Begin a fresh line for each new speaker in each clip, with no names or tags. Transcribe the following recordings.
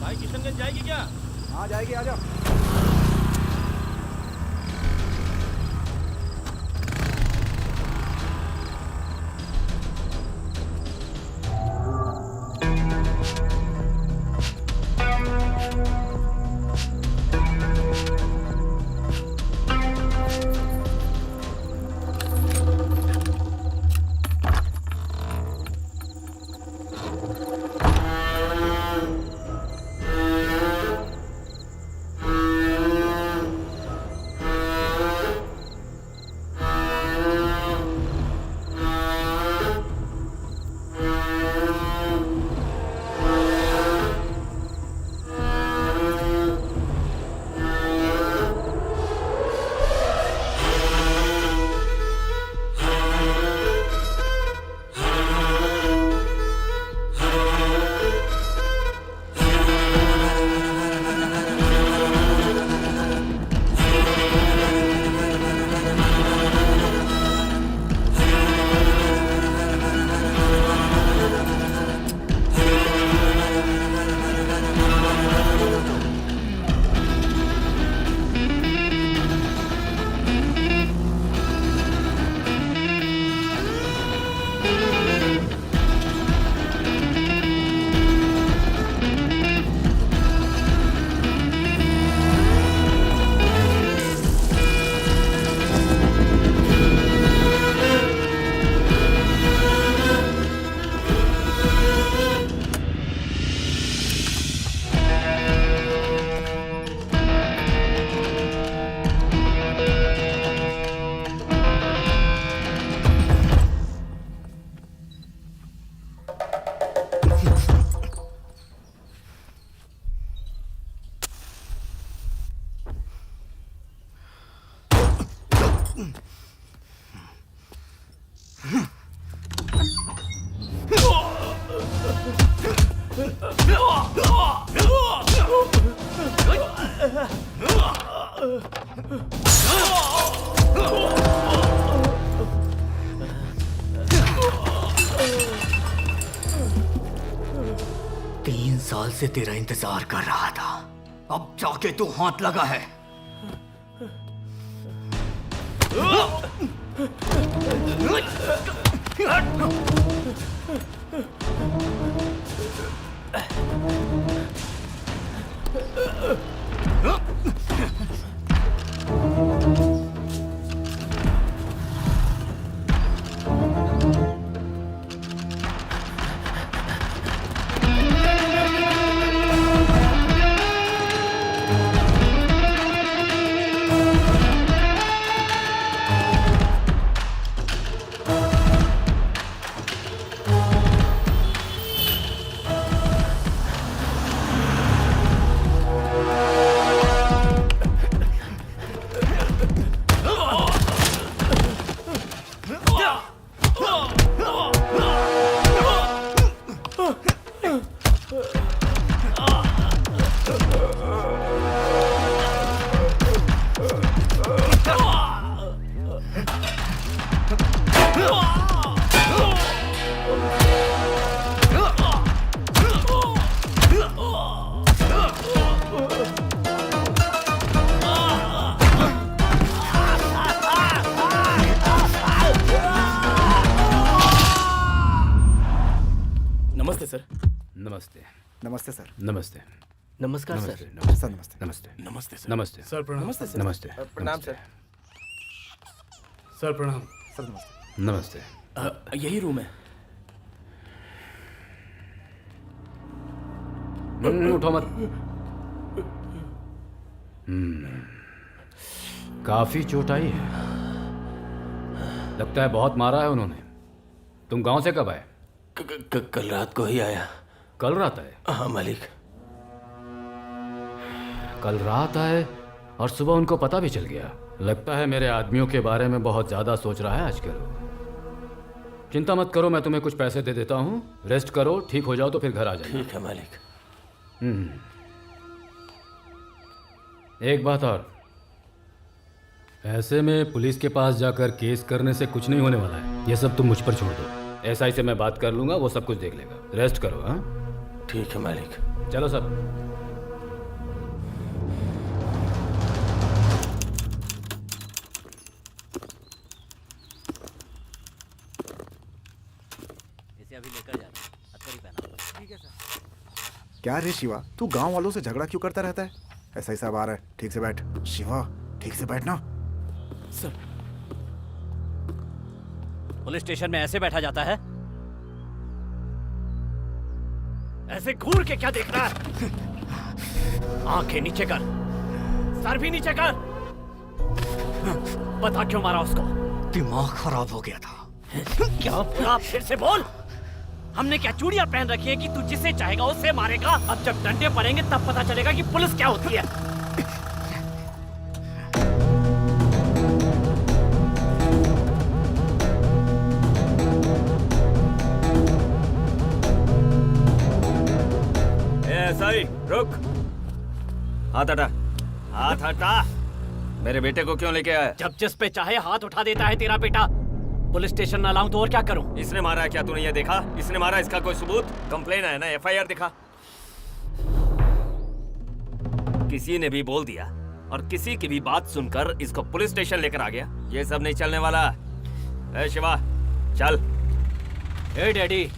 भाई किशनगंज जाएगी क्या?
हाँ जाएगी, आ जाओ।
साल से तेरा इंतजार कर रहा था, अब जाके तू हाथ लगा है।
नमस्ते सर।
नमस्ते। नमस्ते सर।
नमस्ते।
नमस्कार सर।
सर नमस्ते।
नमस्ते।
नमस्ते सर।
नमस्ते
सर प्रणाम। नमस्ते सर।
नमस्ते।
प्रणाम सर। सर प्रणाम।
सर नमस्ते।
नमस्ते।
यही रूम है।
उठो मत। काफी चोट आई है, लगता है बहुत मारा है उन्होंने। तुम गांव से कब आए?
कल रात को ही आया।
कल रात आए?
हाँ मालिक।
कल रात आए और सुबह उनको पता भी चल गया। लगता है मेरे आदमियों के बारे में बहुत ज्यादा सोच रहा है आजकल। चिंता मत करो, मैं तुम्हें कुछ पैसे दे देता हूँ, रेस्ट करो, ठीक हो जाओ तो फिर घर आ जाओ।
ठीक है मालिक।
एक बात और, ऐसे में पुलिस के पास जाकर केस करने से कुछ नहीं होने वाला है। ये सब तुम मुझ पर छोड़ दो। SI से मैं बात कर लूंगा, वो सब कुछ देख लेगा। रेस्ट करो। हाँ
ठीक है मालिक।
चलो सब।
क्या रे शिवा, तू गांव वालों से झगड़ा क्यों करता रहता है? ऐसा ही सब आ रहा है। ठीक से बैठ शिवा, ठीक से बैठ ना।
सर,
पुलिस स्टेशन में ऐसे बैठा जाता है? ऐसे घूर के क्या देख रहा है? आंखें नीचे कर, सर भी नीचे कर। बता क्यों मारा उसको?
दिमाग खराब हो गया था।
क्या बोला? फिर से बोल। हमने क्या चूड़ियां पहन रखी है कि तू जिसे चाहेगा उससे मारेगा? अब जब डंडे पड़ेंगे तब पता चलेगा कि पुलिस क्या होती है।
ऐसा ही रुक। हाथ हटा, हाथ हटा। मेरे बेटे को क्यों लेके आया?
जब जिस पे चाहे हाथ उठा देता है तेरा बेटा। पुलिस स्टेशन न लाऊं तो और क्या करूं?
इसने मारा है क्या? तूने ये देखा? इसने मारा, इसका कोई सबूत? कंप्लेन है ना, एफआईआर दिखा। किसी ने भी बोल दिया और किसी की भी बात सुनकर इसको पुलिस स्टेशन लेकर आ गया। ये सब नहीं चलने वाला। ए शिवा, चल।
ए डैडी,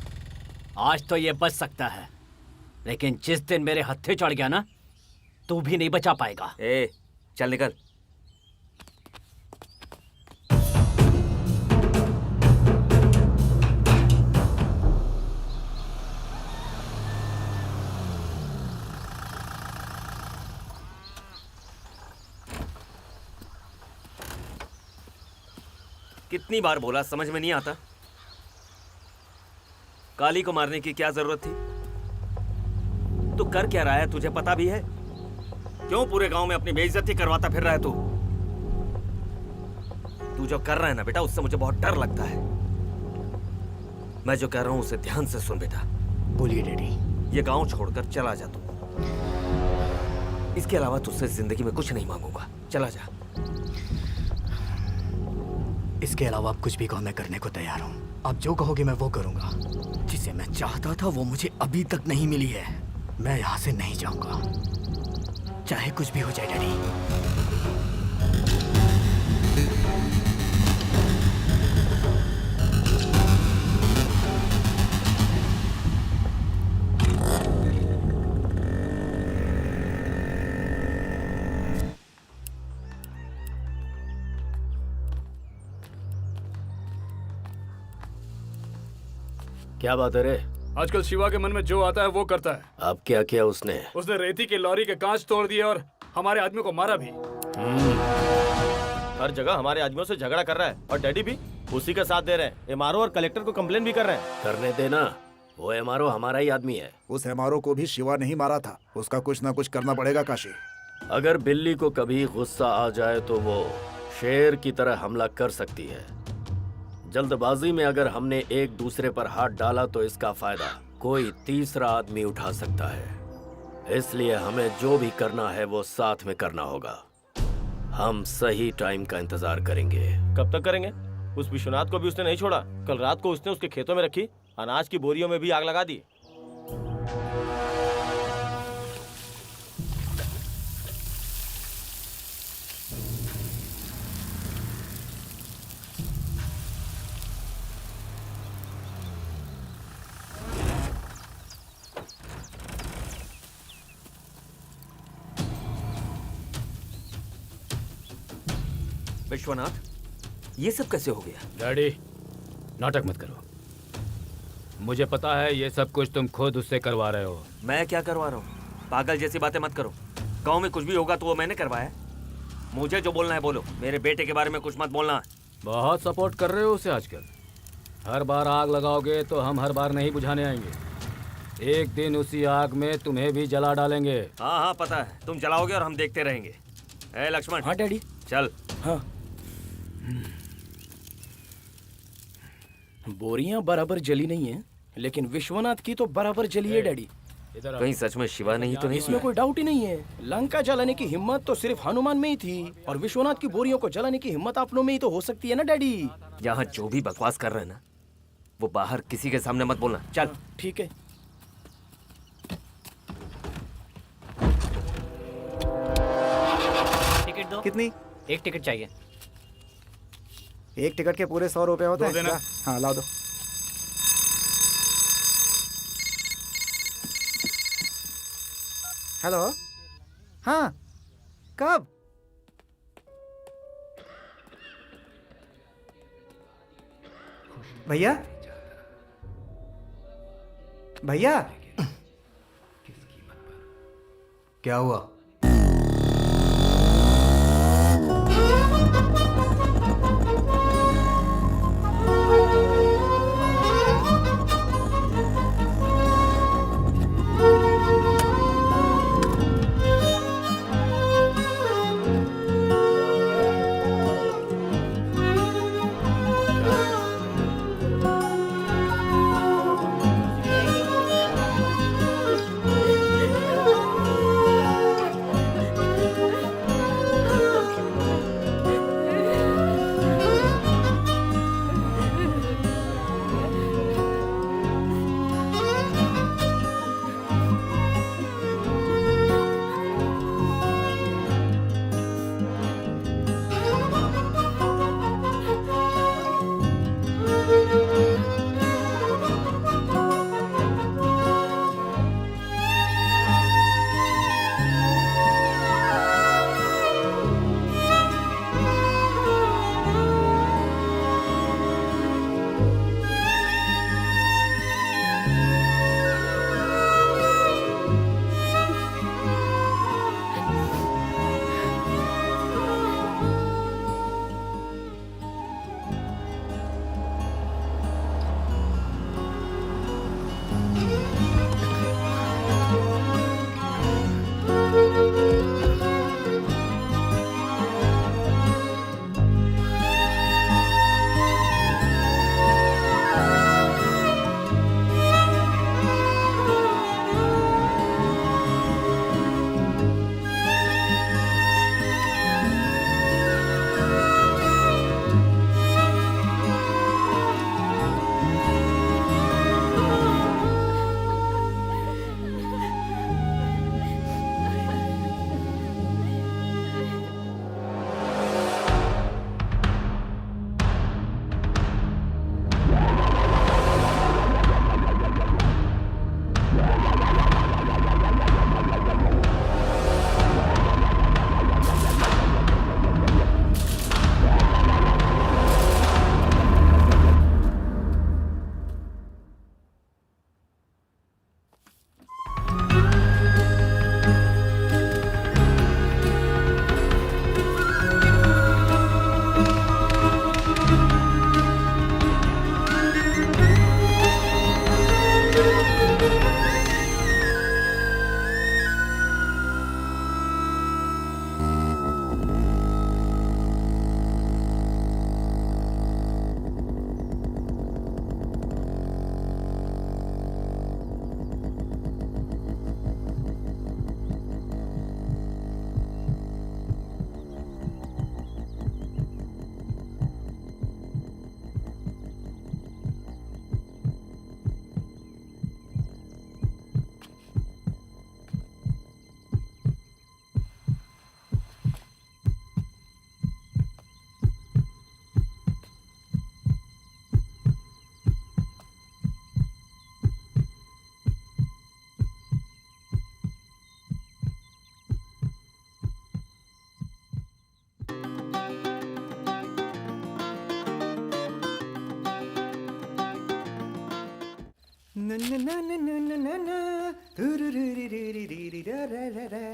आज तो ये बच सकता है, लेकिन जिस दिन मेरे हत्थे चढ़ गया ना, तू भी नहीं बचा पाएगा।
ए, चल निकल। कितनी बार बोला, समझ में नहीं आता? काली को मारने की क्या जरूरत थी? तू कर क्या रहा है, तुझे पता भी है? क्यों पूरे गांव में अपनी बेइज्जती करवाता फिर रहा है तू? तू जो कर रहा है ना बेटा, उससे मुझे बहुत डर लगता है। मैं जो कह रहा हूं उसे ध्यान से सुन बेटा।
बोलिए डैडी।
ये गांव छोड़कर चला जा तू। इसके अलावा तुझसे जिंदगी में कुछ नहीं मांगूंगा। चला जा।
इसके अलावा आप कुछ भी कहो, मैं करने को तैयार हूँ। आप जो कहोगे मैं वो करूँगा। जिसे मैं चाहता था वो मुझे अभी तक नहीं मिली है। मैं यहाँ से नहीं जाऊँगा, चाहे कुछ भी हो जाए डैडी।
क्या बात है रे?
आजकल शिवा के मन में जो आता है वो करता है।
अब क्या किया उसने?
उसने रेती की लॉरी के कांच तोड़ दिए और हमारे आदमी को मारा भी।
हर जगह हमारे आदमियों से झगड़ा कर रहा है और डैडी भी उसी का साथ दे रहे हैं। एमआरओ और कलेक्टर को कंप्लेन भी कर रहे हैं।
करने देना, वो एमआरओ हमारा ही आदमी है।
उस एमआरओ को भी शिवा नहीं मारा था। उसका कुछ ना कुछ करना पड़ेगा काशी।
अगर बिल्ली को कभी गुस्सा आ जाए तो वो शेर की तरह हमला कर सकती है। जल्दबाजी में अगर हमने एक दूसरे पर हाथ डाला तो इसका फायदा कोई तीसरा आदमी उठा सकता है। इसलिए हमें जो भी करना है वो साथ में करना होगा। हम सही टाइम का इंतजार करेंगे।
कब तक करेंगे? उस विश्वनाथ को भी उसने नहीं छोड़ा। कल रात को उसने उसके खेतों में रखी अनाज की बोरियों में भी आग लगा दी।
विश्वनाथ, ये सब कैसे हो गया?
डैडी, नाटक मत करो। मुझे पता है ये सब कुछ तुम खुद उससे करवा रहे हो।
मैं क्या करवा रहा हूँ? पागल जैसी बातें मत करो। गांव में कुछ भी होगा तो वो मैंने करवाया। मुझे जो बोलना है बोलो। मेरे बेटे के बारे में कुछ मत बोलना।
बहुत सपोर्ट कर रहे हो उसे आजकल। हर बार आग लगाओगे तो हम हर बार नहीं बुझाने आएंगे। एक दिन उसी आग में तुम्हें भी जला डालेंगे।
हाँ हाँ पता है, तुम जलाओगे और हम देखते रहेंगे। ए लक्ष्मण।
हाँ डैडी।
चल।
हाँ। बोरियां बराबर जली नहीं है, लेकिन विश्वनाथ की तो बराबर जली है डैडी।
इधर आओ।
कहीं सच में शिवा नहीं तो नहीं?
इसमें कोई डाउट ही नहीं है। लंका जलाने की हिम्मत तो सिर्फ हनुमान में ही थी, और विश्वनाथ की बोरियों को जलाने की हिम्मत आप में ही तो हो सकती है ना डैडी।
यहाँ जो भी बकवास कर रहे हैं ना, वो बाहर किसी के सामने मत बोलना। चल।
ठीक है।
टिकट दो।
कितनी?
एक टिकट चाहिए।
एक टिकट के पूरे 100 रुपए होते हैं।
देना।
हाँ ला दो। हेलो। हाँ, कब? भैया, भैया,
क्या हुआ?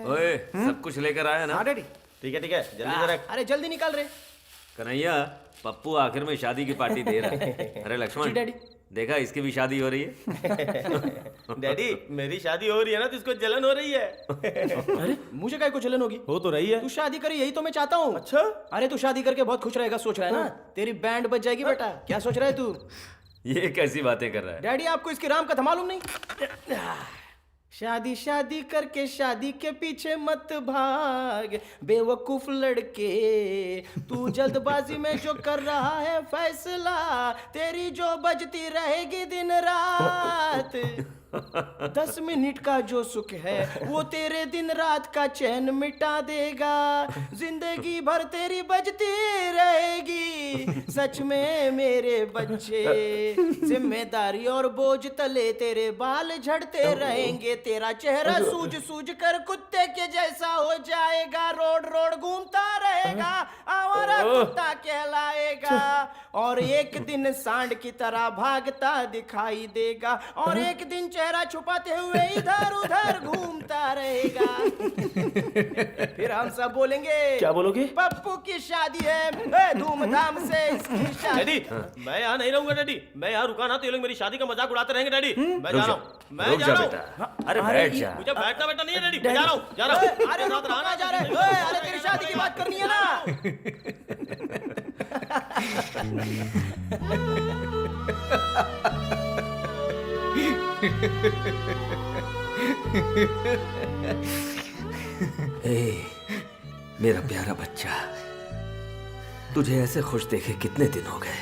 ओए, सब कुछ लेकर आया ना?
हाँ डैडी।
ठीक है जल्दी से रख।
अरे जल्दी निकाल रहे।
कन्हैया, पप्पू आखिर में शादी की पार्टी दे रहा है। अरे लक्ष्मण,
डैडी।
देखा इसकी भी शादी हो रही है।
डैडी मेरी शादी हो रही है ना तो इसको जलन हो रही है।
अरे मुझे काय को जलन होगी?
हो तो रही है।
तू शादी करी यही तो मैं चाहता हूँ।
अच्छा?
अरे तू शादी करके बहुत खुश रहेगा सोच रहा है ना? तेरी बैंड बज जाएगी बेटा। क्या सोच रहा है तू?
ये कैसी बातें कर रहा है?
डैडी आपको इसकी राम कथा मालूम नहीं? शादी शादी करके शादी के पीछे मत भाग बेवकूफ लड़के, तू जल्दबाजी में जो कर रहा है फैसला तेरी जो बजती रहेगी दिन रात।
10 मिनट का जो सुख है वो तेरे दिन रात का चैन मिटा देगा। जिंदगी भर तेरी बजती रहेगी सच में मेरे बच्चे। जिम्मेदारी और बोझ तले तेरे बाल झड़ते रहेंगे। तेरा चेहरा सूज सूज कर कुत्ते के जैसा हो जाएगा। रोड रोड घूमता रहेगा, आवारा कुत्ता कहलाएगा। और एक दिन सांड की तरह भागता दिखाई देगा। और एक दिन चेहरा छुपाते हुए इधर उधर घूमता रहेगा। फिर हम सब बोलेंगे,
क्या बोलोगे?
पप्पू की शादी है, धूमधाम से इसकी शादी।
डैडी मैं यहाँ नहीं रहूंगा डैडी। मैं यहाँ रुका ना तो ये लोग मेरी शादी का मजाक उड़ाते रहेंगे डैडी। मैं जा रहा हूँ, मैं जा रहा हूँ।
अरे बैठ जा।
मुझे बैठना बैठना नहीं है डैडी। मैं जा रहा हूँ, जा रहा हूँ।
अरे रुक, कहाँ जा रहे हैं? अरे तेरी शादी की बात करनी है ना।
मेरा प्यारा बच्चा, तुझे ऐसे खुश देखे कितने दिन हो गए।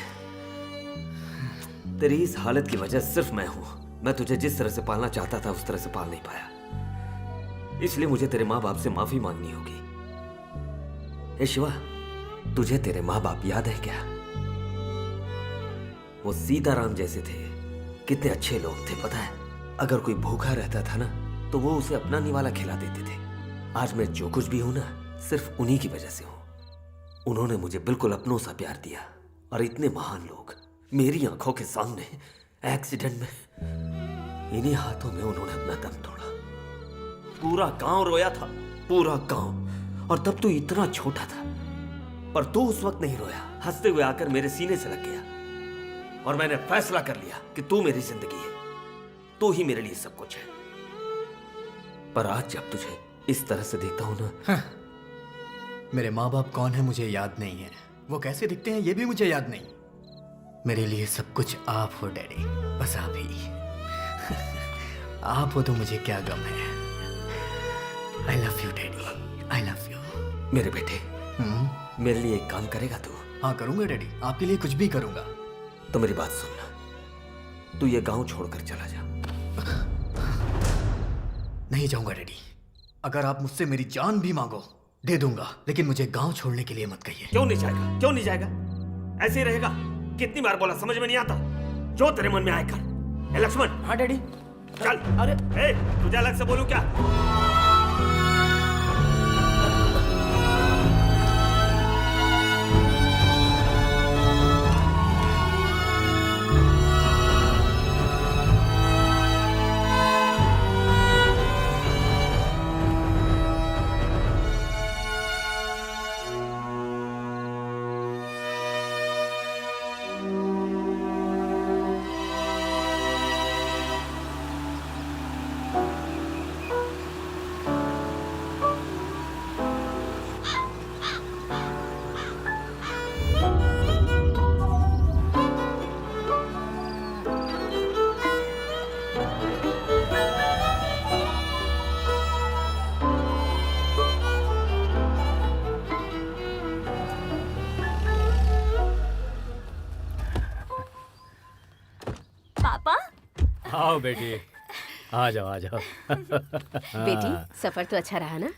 तेरी इस हालत की वजह सिर्फ मैं हूं। मैं तुझे जिस तरह से पालना चाहता था उस तरह से पाल नहीं पाया, इसलिए मुझे तेरे माँ बाप से माफी मांगनी होगी। ए शिवा, तुझे तेरे माँ बाप याद है क्या? वो सीताराम जैसे थे, कितने अच्छे लोग थे पता है। अगर कोई भूखा रहता था ना तो वो उसे अपना निवाला खिला देते थे। आज मैं जो कुछ भी हूं ना सिर्फ उन्हीं की वजह से हूं। उन्होंने मुझे बिल्कुल अपनों सा प्यार दिया। और इतने महान लोग मेरी आंखों के सामने एक्सीडेंट में, इन्हीं हाथों में उन्होंने अपना दम तोड़ा। पूरा गांव रोया था, पूरा गांव। और तब तू इतना छोटा था, पर तू उस वक्त नहीं रोया। हंसते हुए आकर मेरे सीने से लग गया और मैंने फैसला कर लिया कि तू मेरी जिंदगी है, तू ही मेरे लिए सब कुछ है। पर आज जब तुझे इस तरह से देखता हूं ना,
मेरे माँ बाप कौन है मुझे याद नहीं है, वो कैसे दिखते हैं ये भी मुझे याद नहीं। मेरे लिए सब कुछ आप हो डैडी, बस आप ही। आप हो तो मुझे क्या गम है। I love you daddy, I love you.
मेरे बेटे, मेरे लिए एक काम करेगा तू?
हाँ करूंगा डैडी, आपके लिए कुछ भी करूंगा।
तो मेरी बात सुनना, तू ये गांव छोड़कर चला जा।
नहीं जाऊंगा डैडी। अगर आप मुझसे मेरी जान भी मांगो दे दूंगा, लेकिन मुझे गांव छोड़ने के लिए मत कहिए।
क्यों नहीं जाएगा? क्यों नहीं जाएगा? ऐसे ही रहेगा? कितनी बार बोला, समझ में नहीं आता? जो तेरे मन में आए कर। ए लक्ष्मण।
हाँ डैडी।
चल। अरे तुझे अलग से बोलूं क्या?
आओ बेटी, आ जाओ आ जाओ।
बेटी सफर तो अच्छा रहा ना?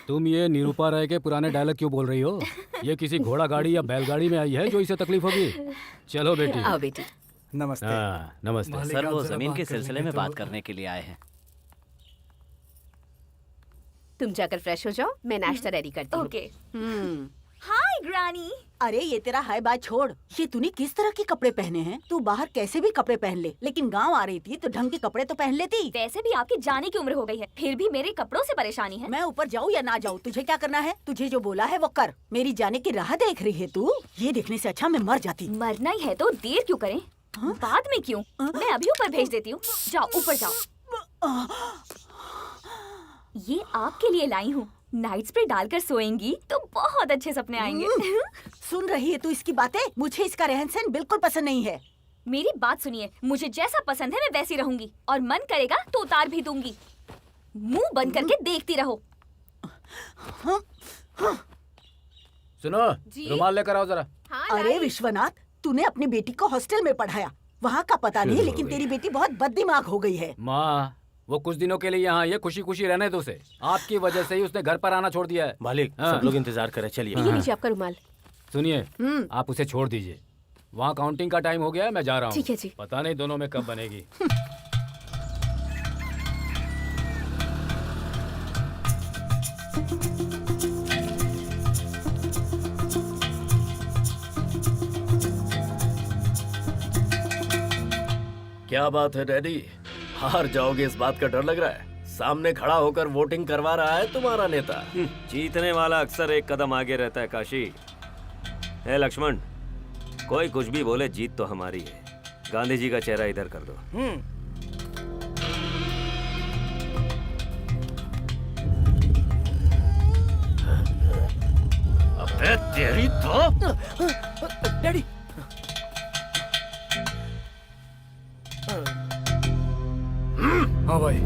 तुम ये निरूपा राय के पुराने डायलॉग क्यों बोल रही हो? ये किसी घोड़ा गाड़ी या बैलगाड़ी में आई है जो इसे तकलीफ होगी? चलो बेटी।
आओ बेटी।
नमस्ते।
हाँ नमस्ते।
सर वो जमीन के सिलसिले में बात करने के लिए आए हैं।
तुम जाकर फ्रेश हो जाओ, मैं नाश्ता रेडी करती हूँ।
ओके।
हाय ग्रानी। अरे ये तेरा हाय बात छोड़, ये तूने किस तरह के कपड़े पहने हैं? तू बाहर कैसे भी कपड़े पहन ले, लेकिन गांव आ रही थी तो ढंग के कपड़े तो पहन लेती।
वैसे भी आपकी जाने की उम्र हो गई है, फिर भी मेरे कपड़ों से परेशानी है।
मैं ऊपर जाऊँ या ना जाऊँ, तुझे क्या करना है? तुझे जो बोला है वो कर। मेरी जाने की राह देख रही है तू? ये देखने से अच्छा मैं मर जाती।
मरना ही है तो देर क्यों करें? बाद में क्यों? मैं अभी ऊपर भेज देती हूँ। जाओ ऊपर जाओ। ये आपके लिए लाई हूँ। नाइट स्प्रे डालकर सोएंगी तो बहुत अच्छे सपने आएंगे।
सुन रही है तू इसकी बातें? मुझे इसका रहन सहन बिल्कुल पसंद नहीं है।
मेरी बात सुनिए, मुझे जैसा पसंद है मैं वैसी रहूंगी, और मन करेगा तो उतार भी दूंगी। मुंह बंद करके देखती रहो।
सुनो, रुमाल लेकर आओ जरा।
अरे विश्वनाथ, तूने अपनी बेटी को हॉस्टल में पढ़ाया, वहाँ का पता नहीं, लेकिन तेरी बेटी बहुत बददिमाग हो गई है।
माँ, वो कुछ दिनों के लिए यहाँ ये खुशी खुशी रहने दो उसे। आपकी वजह से ही उसने घर पर आना छोड़ दिया है।
मालिक, सब लोग इंतजार करें, चलिए।
ये लीजिए आपका रुमाल।
सुनिए, आप उसे छोड़ दीजिए। वहाँ काउंटिंग का टाइम हो गया है, मैं जा रहा हूँ।
ठीक है जी।
पता नहीं दोनों में कब बनेगी।
क्या बात है डैडी, हार जाओगे इस बात का डर लग रहा है? सामने खड़ा होकर वोटिंग करवा रहा है तुम्हारा नेता।
जीतने वाला अक्सर एक कदम आगे रहता है काशी। ए लक्ष्मण, कोई कुछ भी बोले, जीत तो हमारी है। गांधी जी का चेहरा इधर कर दो।
अबे तेरी तो
डैडी,
हाँ भाई।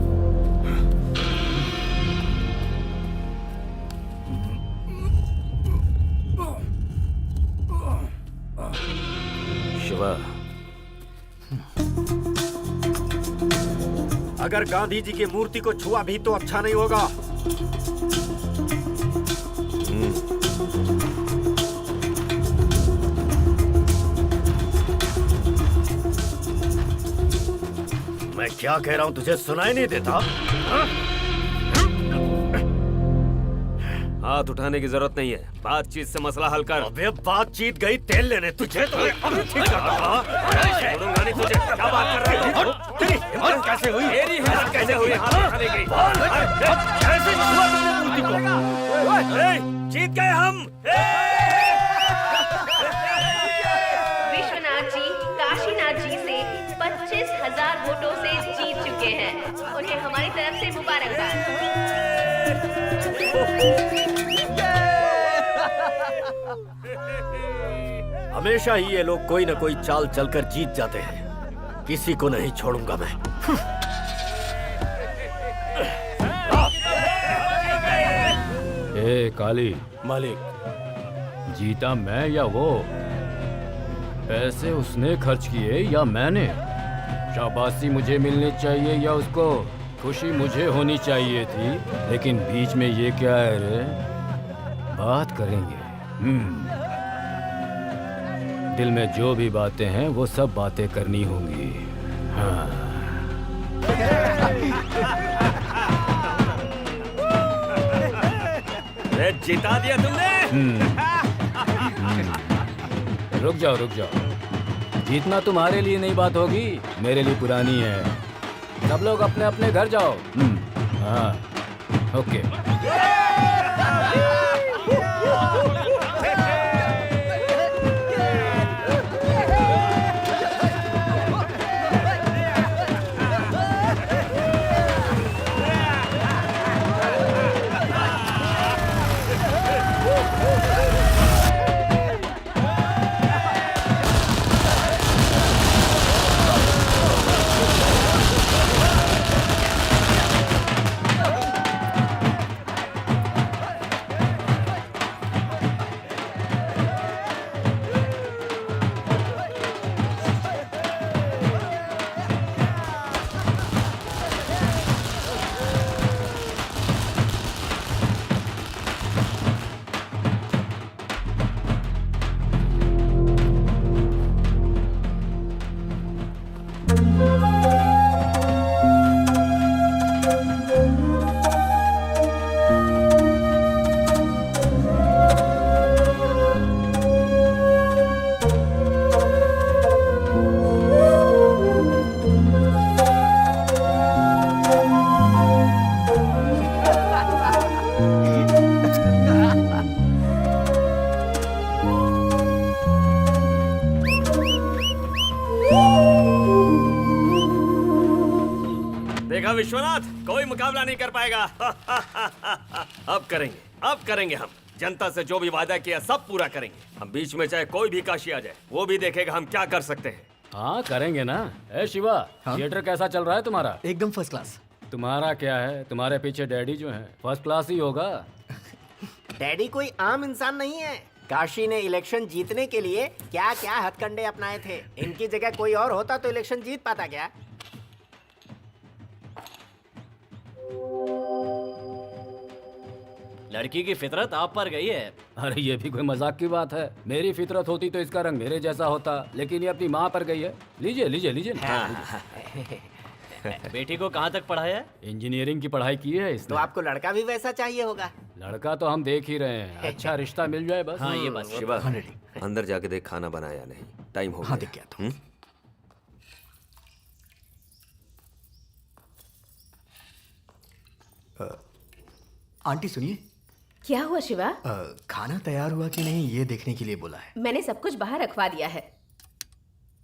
शिवा,
अगर गांधी जी की मूर्ति को छुआ भी तो अच्छा नहीं होगा। मैं क्या कह रहा हूं तुझे सुनाई नहीं देता?
हाथ उठाने की जरूरत नहीं है, बातचीत से मसला हल कर।
अबे बातचीत गई तेल लेने, तुझे तो अभी ठीक करता।
छोड़ूंगा नहीं तुझे। क्या बात कर रहा है?
तेरी हिम्मत कैसे हुई?
मेरी हिम्मत कैसे हुई हाथ उठाने की?
कैसे छुआ तुमने मूर्ति को?
जीत गए हम।
विश्वनाथ जी काशीनाथ जी से 25,000 वोटों से जीत चुके हैं। उन्हें हमारी तरफ से मुबारकबाद।
हमेशा ही ये लोग कोई न कोई चाल चलकर जीत जाते हैं। किसी को नहीं छोड़ूंगा मैं।
ए काली,
मालिक,
जीता मैं या वो? पैसे उसने खर्च किए या मैंने? शाबाशी मुझे मिलनी चाहिए या उसको? खुशी मुझे होनी चाहिए थी, लेकिन बीच में ये क्या है रे? बात करेंगे। दिल में जो भी बातें हैं वो सब बातें करनी होंगी। हाँ।
जिता दिया तुमने।
रुक जाओ रुक जाओ। जीतना तुम्हारे लिए नई बात होगी, मेरे लिए पुरानी है। सब लोग अपने अपने घर जाओ। हाँ, ओके।
देखा विश्वनाथ, कोई मुकाबला नहीं कर पाएगा। अब करेंगे हम। जनता से जो भी वादा किया सब पूरा करेंगे। हम बीच में चाहे कोई भी काशी आ जाए, वो भी देखेगा हम क्या कर सकते हैं।
हाँ करेंगे ना। ए शिवा, थिएटर कैसा चल रहा है तुम्हारा?
एकदम फर्स्ट क्लास।
तुम्हारा क्या है, तुम्हारे पीछे डैडी जो है फर्स्ट क्लास ही होगा।
डैडी कोई आम इंसान नहीं है, काशी ने इलेक्शन जीतने के लिए क्या क्या हथकंडे अपनाए थे। इनकी जगह कोई और होता तो इलेक्शन जीत पाता क्या?
लड़की की फितरत आप पर गई है।
अरे ये भी कोई मजाक की बात है। मेरी फितरत होती तो इसका रंग मेरे जैसा होता, लेकिन ये अपनी माँ पर गई है। लीजिए लीजिए लीजिए ना।
बेटी को कहाँ तक पढ़ाया है?
इंजीनियरिंग की पढ़ाई की है
तो
इसने।
आपको लड़का भी वैसा चाहिए होगा।
लड़का तो हम देख ही रहे हैं, अच्छा रिश्ता मिल जाए बस।
हाँ ये बात।
शिवा, अंदर जाके देख खाना बनाया नहीं, टाइम हो
हाँ
गया।
देख के आता हूँ। आंटी सुनिए,
क्या हुआ शिवा?
खाना तैयार हुआ कि नहीं ये देखने के लिए बोला है।
मैंने सब कुछ बाहर रखवा दिया है।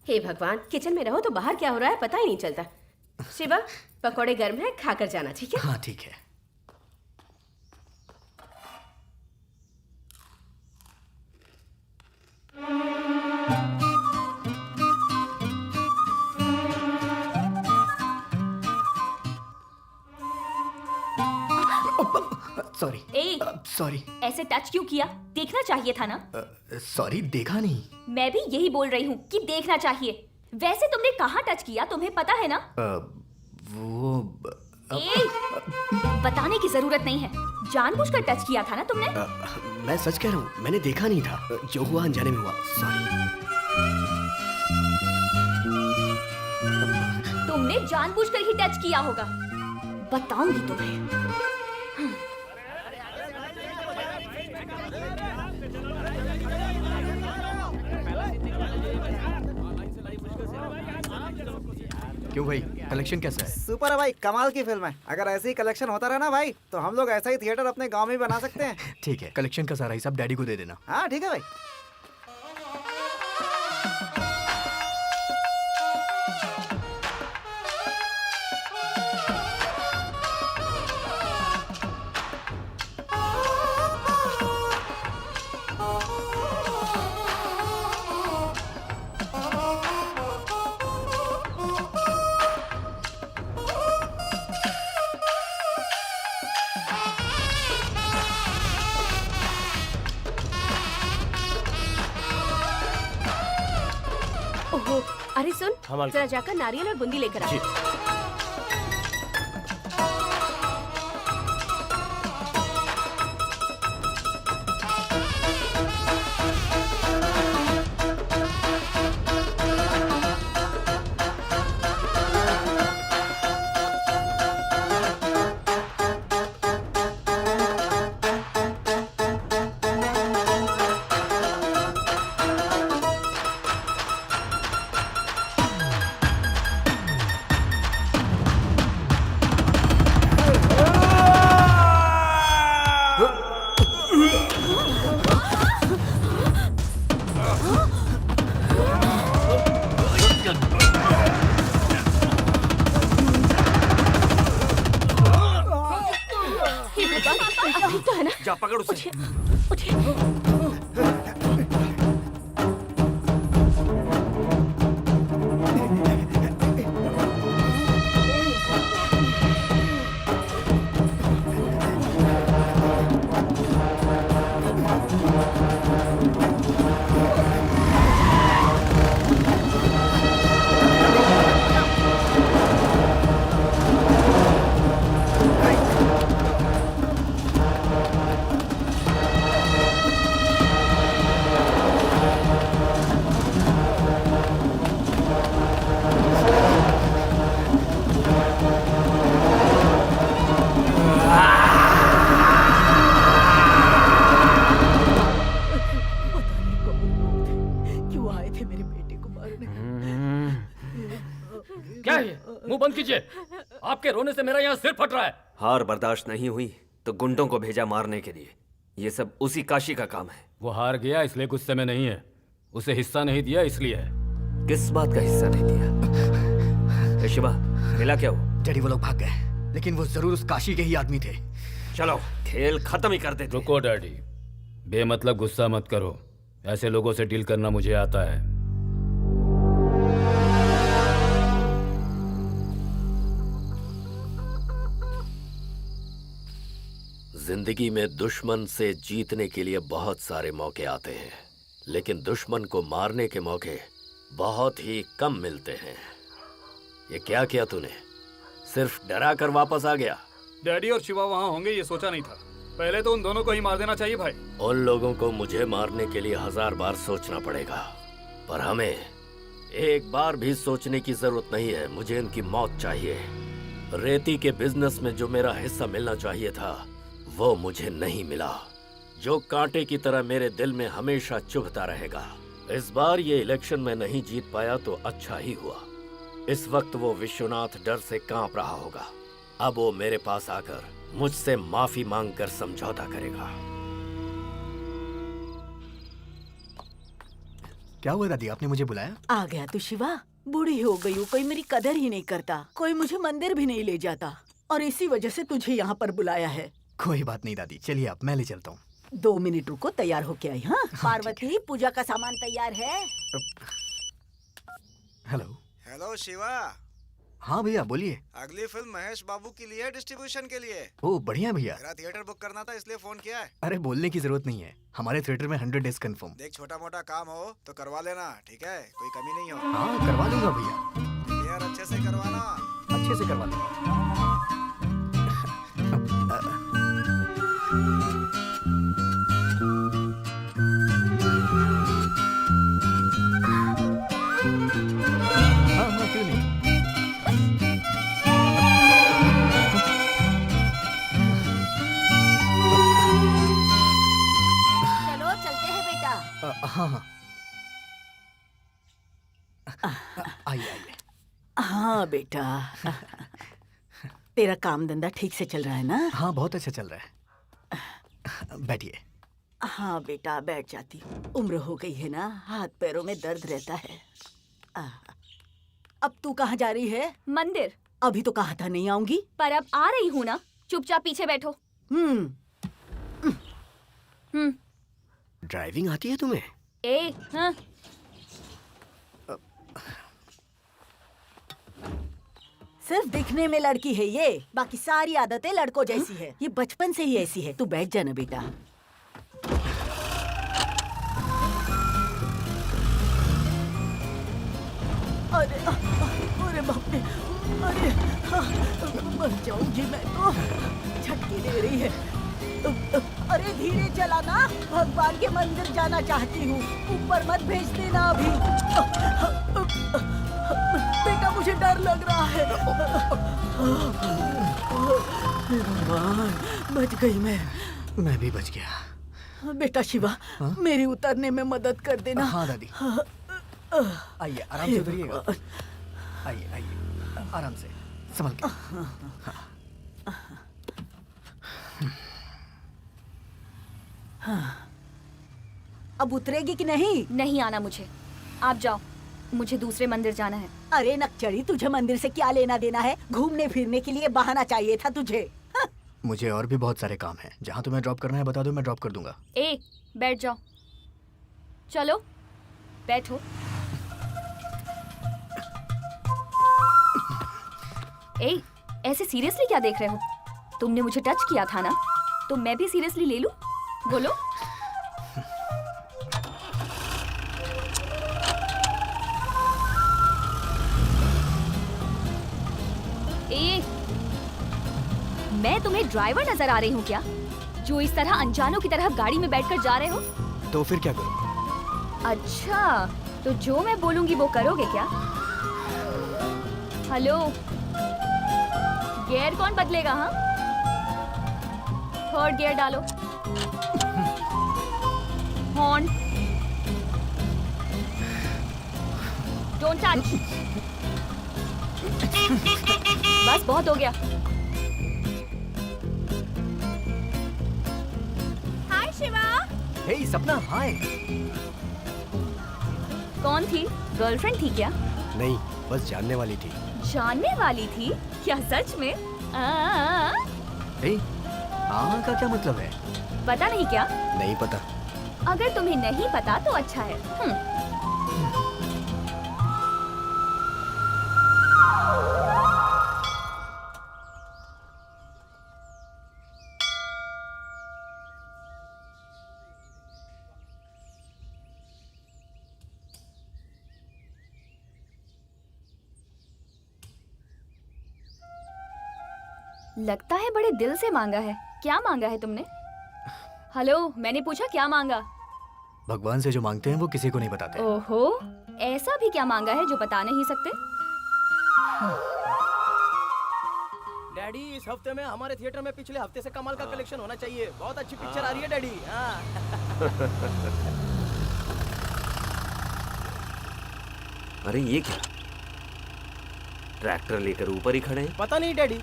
हे भगवान, किचन में रहो तो बाहर क्या हो रहा है पता ही नहीं चलता। शिवा, पकौड़े गर्म है, खाकर जाना, ठीक है?
हाँ ठीक है। सॉरी
ए,
सॉरी
ऐसे टच क्यों किया? देखना चाहिए था ना।
सॉरी, देखा नहीं।
मैं भी यही बोल रही हूँ कि देखना चाहिए। वैसे तुमने कहाँ टच किया, तुम्हें पता है ना?
वो
ए, बताने की जरूरत नहीं है। जानबूझकर टच किया था ना तुमने?
मैं सच कह रहा हूँ, मैंने देखा नहीं था। जो हुआ अनजाने में हुआ, सॉरी।
तुमने जानबूझकर ही टच किया होगा। बताऊंगी तुम्हें।
क्यों भाई, कलेक्शन कैसा है?
सुपर है भाई, कमाल की फिल्म है। अगर ऐसे ही कलेक्शन होता रहा ना भाई, तो हम लोग ऐसा ही थिएटर अपने गांव में भी बना सकते हैं।
ठीक है, कलेक्शन का सारा हिसाब डैडी को दे देना।
हाँ ठीक है भाई।
ओहो, अरे सुन,
हाँ,
जरा जाकर नारियल और बूंदी लेकर आ। हे भगवान, अभी तो है ना?
जा पकड़ उसे।
उठिए।
क्यों आए थे मेरे बेटे को मारने?
क्या है ये? मुंह बंद कीजिए। आपके रोने से मेरा यहाँ सिर फट रहा है।
हार बर्दाश्त नहीं हुई तो गुंडों को भेजा मारने के लिए। ये सब उसी काशी का काम है।
वो हार गया इसलिए गुस्से में नहीं है, उसे हिस्सा नहीं दिया इसलिए है।
किस बात का हिस्सा नहीं दिया? शिवा, मिला क्या वो?
डैडी वो लोग भाग गए, लेकिन वो जरूर उस काशी के ही आदमी थे।
चलो खेल खत्म ही कर देते।
रुको डैडी, बेमतलब गुस्सा मत करो। ऐसे लोगों से डील करना मुझे आता है।
जिंदगी में दुश्मन से जीतने के लिए बहुत सारे मौके आते हैं, लेकिन दुश्मन को मारने के मौके बहुत ही कम मिलते हैं। ये क्या किया तूने? सिर्फ डरा कर वापस आ गया?
डैडी और शिवा वहाँ होंगे ये सोचा नहीं था। पहले तो उन दोनों को ही मार देना चाहिए भाई।
उन लोगों को मुझे मारने के लिए 1000 बार सोचना पड़ेगा, पर हमें एक बार भी सोचने की जरूरत नहीं है। मुझे इनकी मौत चाहिए। रेती के बिजनेस में जो मेरा हिस्सा मिलना चाहिए था वो मुझे नहीं मिला, जो कांटे की तरह मेरे दिल में हमेशा चुभता रहेगा। इस बार ये इलेक्शन में नहीं जीत पाया तो अच्छा ही हुआ। इस वक्त वो विश्वनाथ डर से कांप रहा होगा। अब वो मेरे पास आकर मुझसे माफी मांगकर समझौता करेगा।
क्या हुआ दादी, आपने मुझे बुलाया?
आ गया तू शिवा? बूढ़ी हो गई हूँ, कोई मेरी कदर ही नहीं करता, कोई मुझे मंदिर भी नहीं ले जाता, और इसी वजह से तुझे यहाँ पर बुलाया है।
कोई बात नहीं दादी, चलिए आप, मैं ले चलता हूँ।
2 मिनट रुको, तैयार होके आई। हाँ पार्वती, पूजा का सामान तैयार है?
हेलो।
हेलो शिवा।
हाँ भैया बोलिए।
अगली फिल्म महेश बाबू की लिए डिस्ट्रीब्यूशन के लिए।
ओह बढ़िया भैया।
मेरा थिएटर बुक करना था इसलिए फोन किया है।
अरे बोलने की जरूरत नहीं है, हमारे थिएटर में 100 डेज कंफर्म।
देख छोटा मोटा काम हो तो करवा लेना, ठीक है? कोई कमी नहीं हो।
हाँ करवा लूंगा भैया।
यार अच्छे से करवाना।
अच्छे से करवा लूंगा। हाँ क्यों नहीं।
चलो चलते हैं बेटा।
हाँ हाँ आइए आइए।
हाँ बेटा, तेरा काम धंधा ठीक से चल रहा है ना?
हाँ बहुत अच्छा चल रहा है। बैठिए।
हाँ बेटा बैठ जाती हूँ। उम्र हो गई है ना, हाथ पैरों में दर्द रहता है। अब तू कहाँ जा रही है?
मंदिर।
अभी तो कहा था नहीं आऊंगी।
पर अब आ रही हूँ ना, चुपचाप पीछे बैठो।
ड्राइविंग आती है तुम्हें?
हाँ।
सिर्फ दिखने में लड़की है ये, बाकी सारी आदतें लड़कों जैसी है। ये बचपन से ही ऐसी है। तू बैठ जाना बेटा। अरे अरे बाप रे, अरे मर जाऊंगी मैं तो। झटके दे रही है। अरे धीरे चलाना, भगवान के मंदिर जाना चाहती हूँ, ऊपर मत भेज देना अभी। बेटा मुझे डर लग रहा है। भगवान, बच गई
मैं भी बच गया।
बेटा शिवा, मेरी उतरने में मदद कर देना।
हाँ दादी। आइए आराम से उतरिएगा। आइए आइए आराम से, संभल के।
अब उतरेगी कि नहीं?
नहीं आना मुझे, आप जाओ, मुझे दूसरे मंदिर जाना है।
अरे नकचड़ी, तुझे मंदिर से क्या लेना देना है? घूमने फिरने के लिए बहाना चाहिए था तुझे।
मुझे और भी बहुत सारे काम हैं। जहाँ तुम्हें ड्रॉप करना है बता दो, मैं ड्रॉप कर दूंगा।
बैठ जाओ। चलो बैठो। ऐसे सीरियसली क्या देख रहे हो? तुमने मुझे टच किया था ना, तो मैं भी सीरियसली ले लूं? बोलो। मैं तुम्हें ड्राइवर नजर आ रही हूँ क्या, जो इस तरह अनजानों की तरह गाड़ी में बैठकर जा रहे हो?
तो फिर क्या करूं?
अच्छा, तो जो मैं बोलूंगी वो करोगे क्या? हेलो, गियर कौन बदलेगा? हाँ, थर्ड गियर डालो। Horn, don't touch. बस बहुत हो गया। हाय शिवा।
हे सपना, हाय।
कौन थी? गर्लफ्रेंड थी क्या?
नहीं, बस जानने वाली थी।
जानने वाली थी? क्या सच में?
हे, का क्या मतलब है?
पता नहीं क्या?
नहीं पता।
अगर तुम्हें नहीं पता तो अच्छा है। लगता है बड़े दिल से मांगा है। क्या मांगा है तुमने? हेलो, मैंने पूछा क्या मांगा?
भगवान से जो मांगते हैं वो किसी को नहीं बताते।
ओहो, ऐसा भी क्या मांगा है जो बता नहीं सकते?
डैडी, इस हफ्ते में हमारे थिएटर में पिछले हफ्ते से कमाल का कलेक्शन होना चाहिए। बहुत अच्छी पिक्चर आ रही है डैडी। हाँ।
अरे ये क्या, ट्रैक्टर लेकर ऊपर ही खड़े हैं।
पता नहीं डैडी।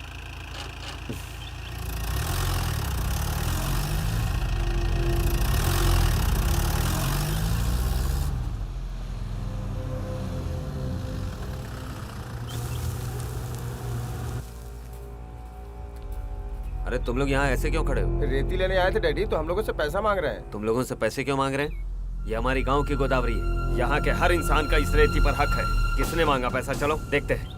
अरे तुम लोग यहाँ ऐसे क्यों खड़े हो?
रेती लेने आए थे डैडी, तो हम लोगों से पैसा मांग रहे हैं।
तुम लोगों से पैसे क्यों मांग रहे हैं? ये हमारी गांव की गोदावरी है, यहाँ के हर इंसान का इस रेती पर हक है। किसने मांगा पैसा? चलो देखते हैं।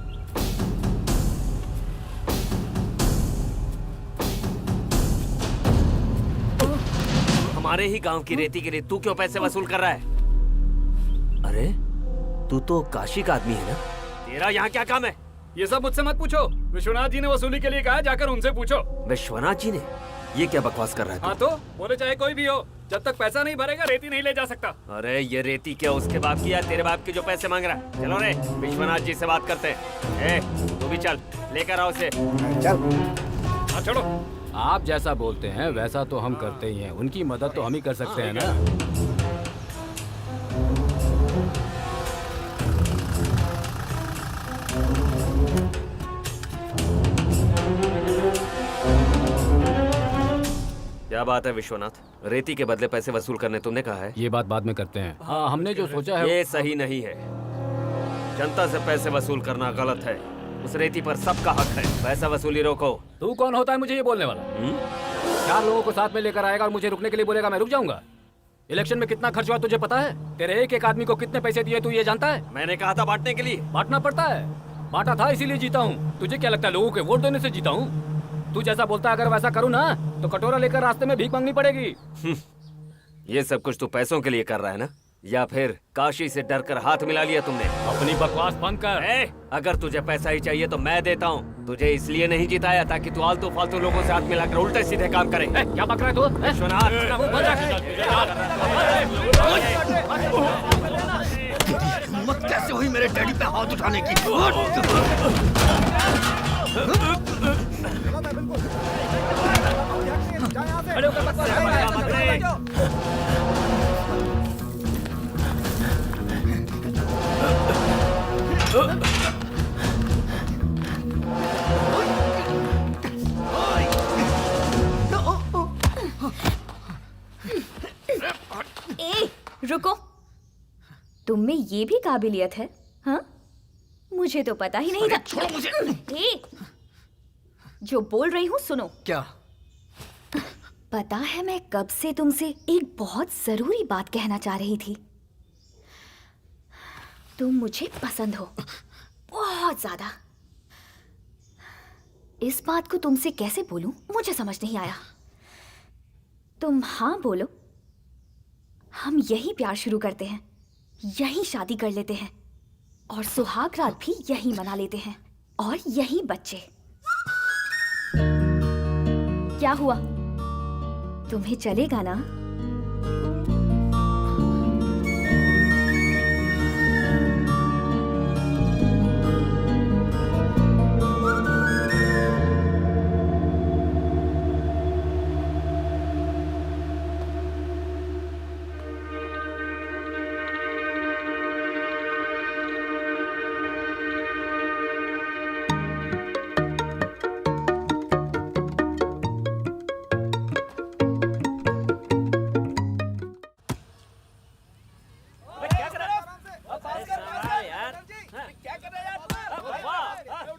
हमारे ही गांव की रेती के लिए तू क्यों पैसे वसूल कर रहा है? अरे तू तो काशी का आदमी है ना? तेरा यहाँ क्या काम है?
ये सब मुझसे मत पूछो। विश्वनाथ जी ने वसूली के लिए कहा है, जाकर उनसे पूछो।
विश्वनाथ जी ने? ये क्या बकवास कर रहा है तू?
हाँ तो बोले चाहे कोई भी हो, जब तक पैसा नहीं भरेगा रेती नहीं ले जा सकता।
अरे ये रेती क्या उसके बाप की है? तेरे बाप के जो पैसे मांग रहा है। चलो रे, विश्वनाथ जी से बात करते हैं। तू भी चल, लेकर आओ उसे।
चल।
हाँ छोड़ो। आप जैसा बोलते हैं वैसा तो हम करते ही हैं। उनकी मदद तो हम ही कर सकते हैं ना।
क्या बात है विश्वनाथ? रेती के बदले पैसे वसूल करने तुमने कहा है?
ये बात बाद में करते हैं। हाँ, हमने जो सोचा है
ये सही नहीं है। जनता से पैसे वसूल करना गलत है। उस रेती पर सबका हक है। पैसा वसूली रोको।
तू कौन होता है मुझे ये बोलने वाला? 4 लोगों को साथ में लेकर आएगा और मुझे रुकने के लिए बोलेगा, मैं रुक जाऊंगा? इलेक्शन में कितना खर्च हुआ तुझे पता है? तेरे एक एक आदमी को कितने पैसे दिए तू ये जानता है?
मैंने कहा था बांटने के लिए।
बांटना पड़ता है। बांटा था इसीलिए जीता हूँ। तुझे क्या लगता है लोगों के वोट देने से जीता हूँ? तू जैसा बोलता है अगर वैसा करूँ ना तो कटोरा लेकर रास्ते में भीख मांगनी पड़ेगी।
ये सब कुछ तू पैसों के लिए कर रहा है ना? या फिर काशी से डर कर हाथ मिला लिया तुमने?
अपनी बकवास बंद कर।
अगर तुझे पैसा ही चाहिए तो मैं देता हूँ। तुझे इसलिए नहीं जिताया ताकि तू आलतू फालतू लोगों से हाथ मिलाकर उल्टे सीधे काम करे।
क्या बक रहा है तू?
हिम्मत कैसे हुई मेरे डैडी पे हाथ उठाने की?
रुको, तुम में ये भी काबिलियत है? हाँ, मुझे तो पता ही नहीं था।
छोड़ो मुझे।
जो बोल रही हूँ सुनो।
क्या?
पता है मैं कब से तुमसे एक बहुत जरूरी बात कहना चाह रही थी। तुम मुझे पसंद हो बहुत ज्यादा। इस बात को तुमसे कैसे बोलूं मुझे समझ नहीं आया। तुम हाँ बोलो, हम यही प्यार शुरू करते हैं, यही शादी कर लेते हैं और सुहाग रात भी यही मना लेते हैं और यही बच्चे। क्या हुआ? तुम्हें चलेगा ना?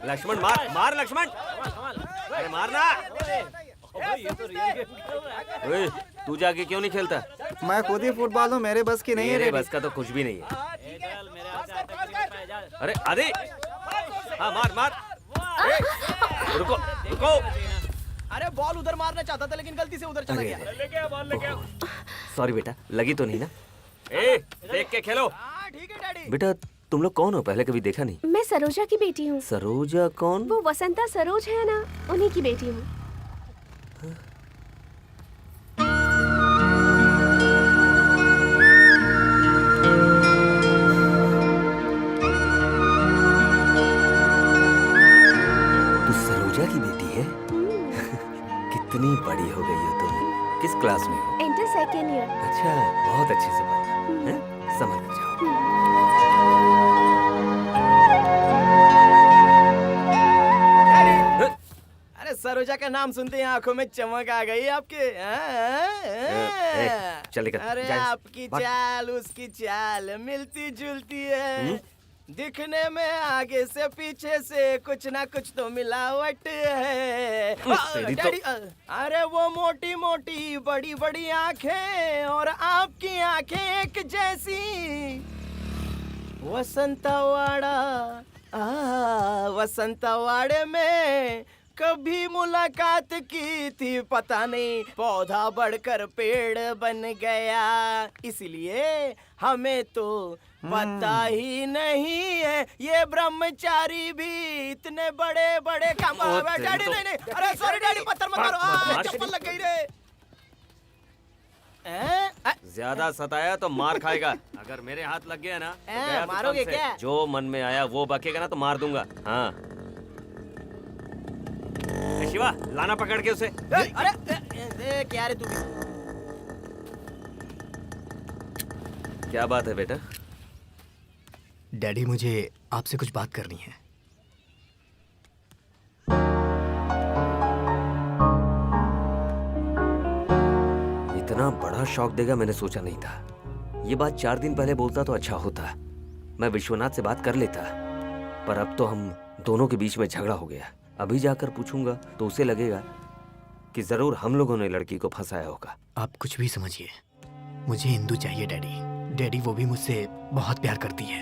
लक्ष्मण मार मार लक्ष्मण। अरे मारना। ओए, तू जाके क्यों नहीं खेलता?
मैं खुद ही फुटबॉल हूँ, मेरे बस की नहीं है।
मेरे बस का तो कुछ भी नहीं है। अरे आदि, हाँ मार मार। रुको रुको।
अरे बॉल उधर मारना चाहता था लेकिन गलती से उधर चला गया।
सॉरी बेटा, लगी तो नहीं ना? ए, देख के खेलो।
हाँ ठीक है डैडी।
बेटा तुम लोग कौन हो? पहले कभी देखा नहीं।
मैं सरोजा की बेटी हूँ।
सरोजा कौन?
वो वसंता सरोज है ना, उन्हीं की बेटी हूँ।
तू सरोजा की बेटी है? कितनी बड़ी हो गई हो तुम। किस क्लास में हो?
Inter second year.
अच्छा, बहुत अच्छे से पढ़ना है, समझ जाओ।
अरे सरोजा का नाम सुनते ही आंखों में चमक आ गई आपके।
चल निकल,
अरे
जा।
आपकी
भाग।
चाल उसकी चाल मिलती जुलती है। दिखने में आगे से पीछे से कुछ ना कुछ तो मिलावट है।
तेरी तो-
डैडी, अरे वो मोटी मोटी बड़ी बड़ी आंखें और आपकी आंखें एक जैसी। वसंतवाड़ा, वसंतवाड़े में कभी मुलाकात की थी, पता नहीं पौधा बढ़कर पेड़ बन गया, इसलिए हमें तो पता ही नहीं है ये ब्रह्मचारी भी इतने बड़े बड़े काम। डैडी नहीं नहीं, अरे सॉरी डैडी, पत्थर मत मारो, चप्पल लग गई रे।
ज्यादा सताया तो मार खाएगा। अगर मेरे हाथ लग गया ना तो गया तो
मारोगे
कम से।
क्या?
जो मन में आया वो बकेगा ना तो मार दूंगा। हाँ शिवा, लाना पकड़ के उसे।
अरे देख यार तू भी।
क्या बात है बेटा?
डैडी, मुझे आपसे कुछ बात करनी है।
इतना बड़ा शौक देगा मैंने सोचा नहीं था। ये बात 4 दिन पहले बोलता तो अच्छा होता, मैं विश्वनाथ से बात कर लेता। पर अब तो हम दोनों के बीच में झगड़ा हो गया। अभी जाकर पूछूंगा तो उसे लगेगा कि जरूर हम लोगों ने लड़की को फंसाया होगा।
आप कुछ भी समझिए, मुझे इंदु चाहिए डैडी। डैडी, वो भी मुझसे बहुत प्यार करती है।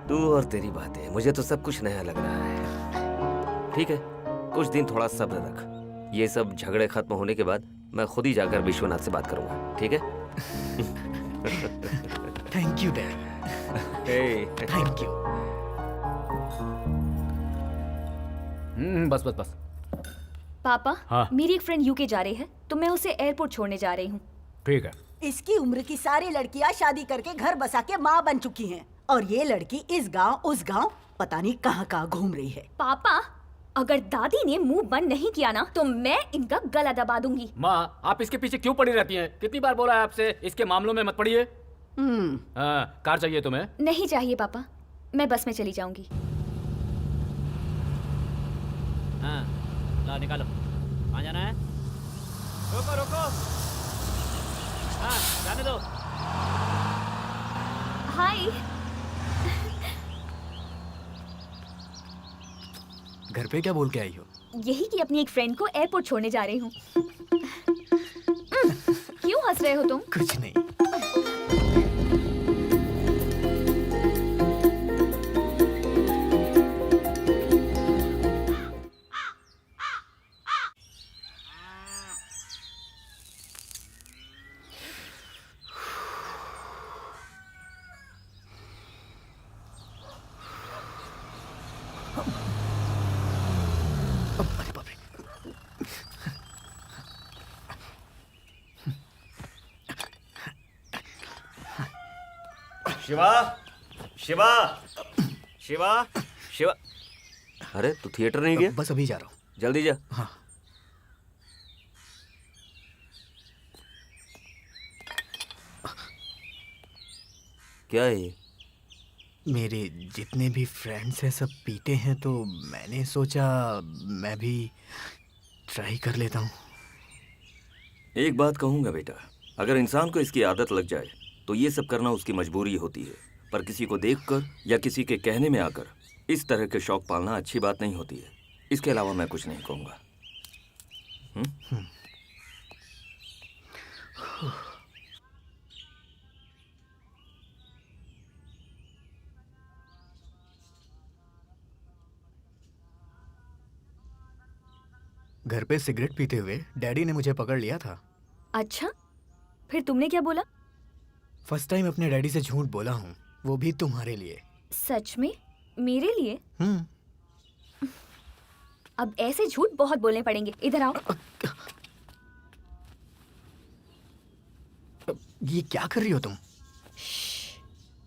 तू और तेरी बातें, मुझे तो सब कुछ नया लग रहा है। ठीक है, कुछ दिन थोड़ा सब्र रख। ये सब झगड़े खत्म होने के बाद मैं खुद ही जाकर विश्वनाथ से बात करूंगा, ठीक है?
Thank you dad, thank you.
बस बस बस।
पापा,
हाँ?
मेरी एक फ्रेंड यूके जा रही है, तो मैं उसे एयरपोर्ट छोड़ने जा रही हूँ।
ठीक है।
इसकी उम्र की सारी लड़कियां शादी करके घर बसा के माँ बन चुकी हैं, और ये लड़की इस गांव उस गांव पता नहीं कहाँ कहाँ घूम रही है।
पापा, अगर दादी ने मुंह बंद नहीं किया ना तो मैं इनका गला दबा दूंगी।
माँ, आप इसके पीछे क्यों पड़ी रहती हैं? कितनी बार बोला है आपसे इसके मामलों में मत पड़िए। हाँ, कार चाहिए तुम्हें?
नहीं चाहिए पापा, मैं बस में चली जाऊंगी।
हाँ, ला निकालो। कहाँ जाना है?
रोको रोको।
हाँ, जाने दो।
हाय।
घर पे क्या बोल के आई हो?
यही कि अपनी एक फ्रेंड को एयरपोर्ट छोड़ने जा रही हूँ। क्यों हंस रहे हो तुम?
कुछ नहीं। अरे बाप रे।
शिवा, शिवा, शिवा, शिवा। अरे तू थिएटर नहीं गया?
बस अभी जा रहा हूँ।
जल्दी जा।
हाँ।
क्या है ये?
मेरे जितने भी फ्रेंड्स हैं सब पीते हैं, तो मैंने सोचा मैं भी ट्राई कर लेता हूँ।
एक बात कहूँगा बेटा, अगर इंसान को इसकी आदत लग जाए तो ये सब करना उसकी मजबूरी होती है, पर किसी को देखकर या किसी के कहने में आकर इस तरह के शौक पालना अच्छी बात नहीं होती है। इसके अलावा मैं कुछ नहीं कहूँगा।
घर पे सिगरेट पीते हुए डैडी ने मुझे पकड़ लिया था।
अच्छा, फिर तुमने क्या बोला?
फर्स्ट टाइम अपने डैडी से झूठ बोला हूँ, वो भी तुम्हारे लिए।
सच में? मेरे लिए?
हम्म।
अब ऐसे झूठ बहुत बोलने पड़ेंगे। इधर आओ।
ये क्या कर रही हो तुम?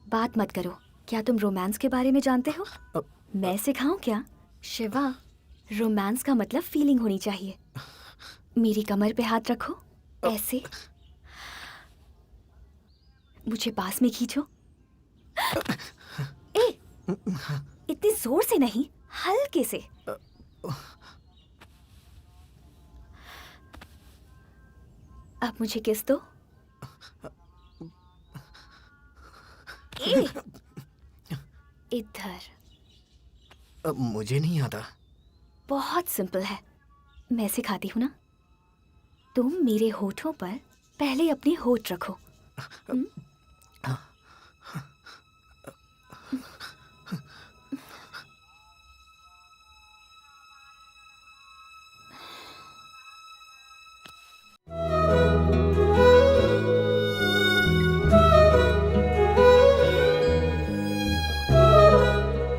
बात मत करो। क्या तुम रोमांस के बारे में जानते हो? मैं सिखाऊं क्या? शिवा, रोमांस का मतलब फीलिंग होनी चाहिए। मेरी कमर पे हाथ रखो, ऐसे। मुझे पास में खींचो। ए, इतनी जोर से नहीं, हल्के से। अब मुझे किस दो। ए, इधर।
मुझे नहीं आता।
बहुत सिंपल है, मैं सिखाती हूँ ना। तुम मेरे होठों पर पहले अपने होठ रखो।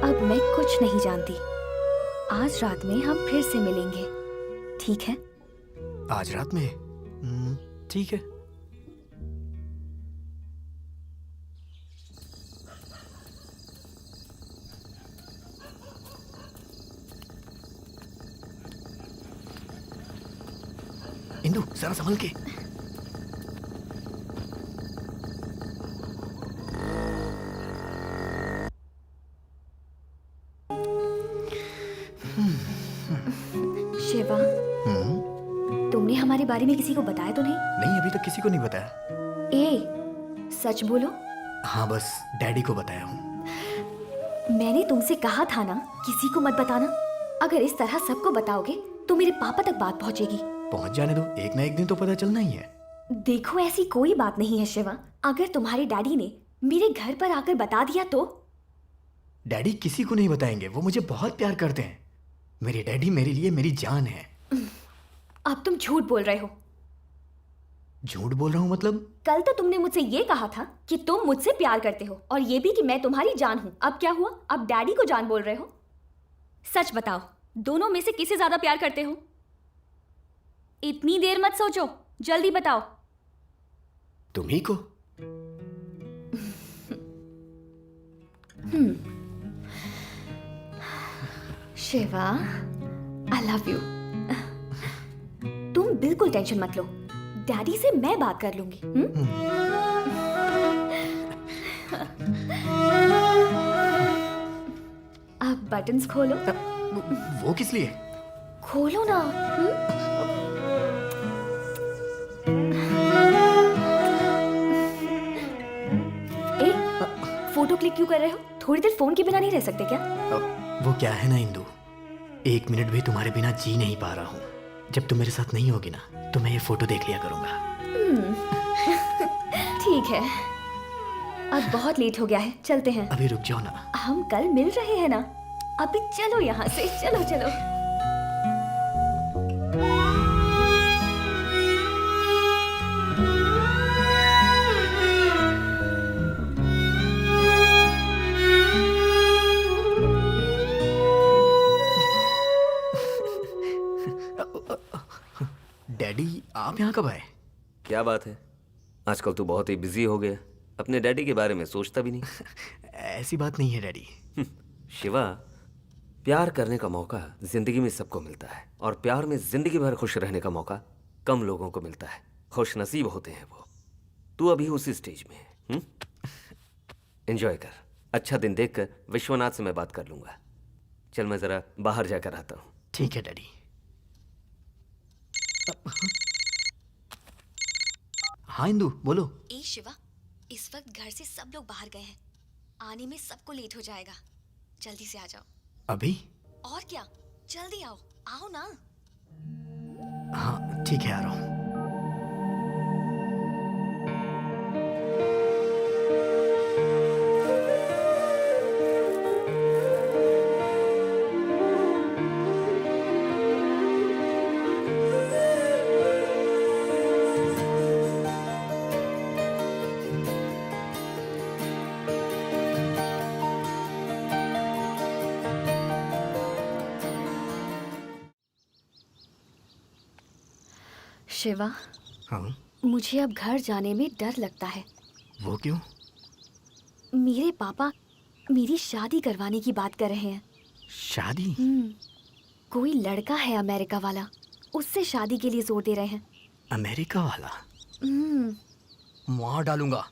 अब मैं कुछ नहीं जानती। आज रात में हम फिर से मिलेंगे, ठीक है?
आज रात में? ठीक है। इंदु, जरा संभल के।
शिवा, तुमने हमारे बारे में किसी को बताया तो नहीं?
नहीं, अभी तक किसी को नहीं बताया।
ए, सच बोलो।
हाँ, बस डैडी को बताया हूँ।
मैंने तुमसे कहा था ना, किसी को मत बताना। अगर इस तरह सबको बताओगे तो मेरे पापा तक बात पहुंचेगी।
पहुंच जाने दो, एक ना एक दिन तो पता चलना ही है।
देखो, ऐसी कोई बात नहीं है शिवा। अगर तुम्हारे डैडी ने मेरे घर पर आकर बता दिया तो?
डैडी किसी को नहीं बताएंगे, वो मुझे बहुत प्यार करते हैं। मेरे डैडी मेरे लिए मेरी जान है।
अब तुम झूठ बोल रहे हो।
झूठ बोल रहा हूँ मतलब?
कल तो तुमने मुझसे ये कहा था कि तुम मुझसे प्यार करते हो, और ये भी कि मैं तुम्हारी जान हूँ। अब क्या हुआ? अब डैडी को जान बोल रहे हो? सच बताओ, दोनों में से किसे ज्यादा प्यार करते हो? इतनी देर मत सोचो, जल्दी बताओ।
तुम्ही को।
Shiva, I love you. तुम बिल्कुल टेंशन मत लो, डैडी से मैं बात कर लूंगी। अब बटन्स खोलो।
वो किस लिए?
खोलो ना। ए, फोटो क्लिक क्यों कर रहे हो? थोड़ी देर फोन के बिना नहीं रह सकते क्या?
वो क्या है ना इंदु, 1 मिनट भी तुम्हारे बिना जी नहीं पा रहा हूँ। जब तुम मेरे साथ नहीं होगी ना, तो मैं ये फोटो देख लिया करूंगा।
ठीक है, अब बहुत लेट हो गया है, चलते हैं।
अभी रुक जाओ ना।
हम कल मिल रहे हैं ना। अभी चलो यहाँ से, चलो चलो।
डैडी, आप यहाँ कब आए?
क्या बात है, आजकल तू बहुत ही बिजी हो गया, अपने डैडी के बारे में सोचता भी नहीं।
ऐसी बात नहीं है डैडी।
शिवा, प्यार करने का मौका जिंदगी में सबको मिलता है, और प्यार में जिंदगी भर खुश रहने का मौका कम लोगों को मिलता है। खुश नसीब होते हैं वो। तू अभी उसी स्टेज में है। एंजॉय कर। अच्छा दिन देखकर विश्वनाथ से मैं बात कर लूंगा। चल, मैं जरा बाहर जाकर आता हूँ।
ठीक है डैडी। हाँ इंदु, बोलो।
ए शिवा, इस वक्त घर से सब लोग बाहर गए हैं। आने में सबको लेट हो जाएगा। जल्दी से आ जाओ।
अभी?
और क्या, जल्दी आओ। आओ ना।
हाँ ठीक है, आ रहा हूँ।
शिवा,
हाँ,
मुझे अब घर जाने में डर लगता है।
वो क्यों?
मेरे पापा मेरी शादी करवाने की बात कर रहे हैं।
शादी?
कोई लड़का है अमेरिका वाला, उससे शादी के लिए जोर दे रहे हैं।
अमेरिका वाला?
हम्म।
मार डालूंगा,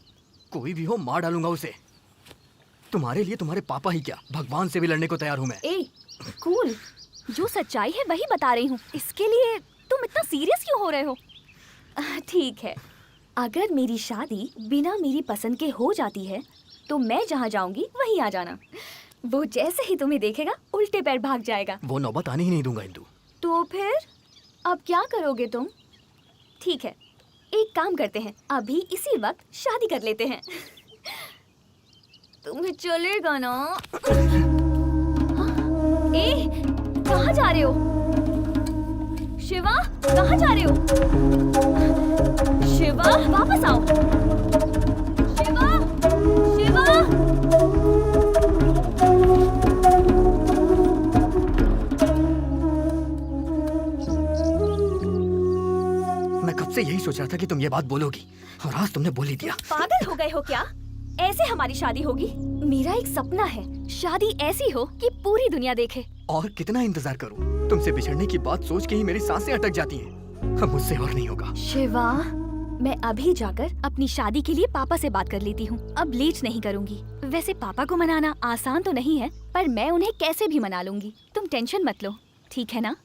कोई भी हो मार डालूंगा उसे। तुम्हारे लिए तुम्हारे पापा ही क्या, भगवान से भी लड़ने को तैयार हूँ मैं।
ए, कूल, जो सच्चाई है वही बता रही हूँ। इसके लिए तुम इतना सीरियस क्यों हो रहे हो? ठीक है, अगर मेरी शादी बिना मेरी पसंद के हो जाती है तो मैं जहाँ जाऊंगी वहीं आ जाना। वो जैसे ही तुम्हें देखेगा उल्टे पैर भाग जाएगा।
वो नौबत आने ही नहीं दूंगा इंदु।
तो फिर अब क्या करोगे तुम? ठीक है, एक काम करते हैं, अभी इसी वक्त शादी कर लेते हैं। तुम्हें चलेगा ना? ए, कहाँ जा रहे हो? शिवा, कहाँ जा रहे हो? शिवा, वापस आओ। शिवा, शिवा।
मैं कब से यही सोच रहा था कि तुम ये बात बोलोगी, और आज तुमने बोल ही दिया।
पागल हो गए हो क्या? ऐसे हमारी शादी होगी? मेरा एक सपना है, शादी ऐसी हो कि पूरी दुनिया देखे।
और कितना इंतजार करूं? तुमसे बिछड़ने की बात सोच के ही मेरी सांसें अटक जाती हैं। अब मुझसे और नहीं होगा।
शिवा, मैं अभी जाकर अपनी शादी के लिए पापा से बात कर लेती हूँ। अब लेट नहीं करूँगी। वैसे पापा को मनाना आसान तो नहीं है, पर मैं उन्हें कैसे भी मना लूंगी। तुम टेंशन मत लो, ठीक है ना?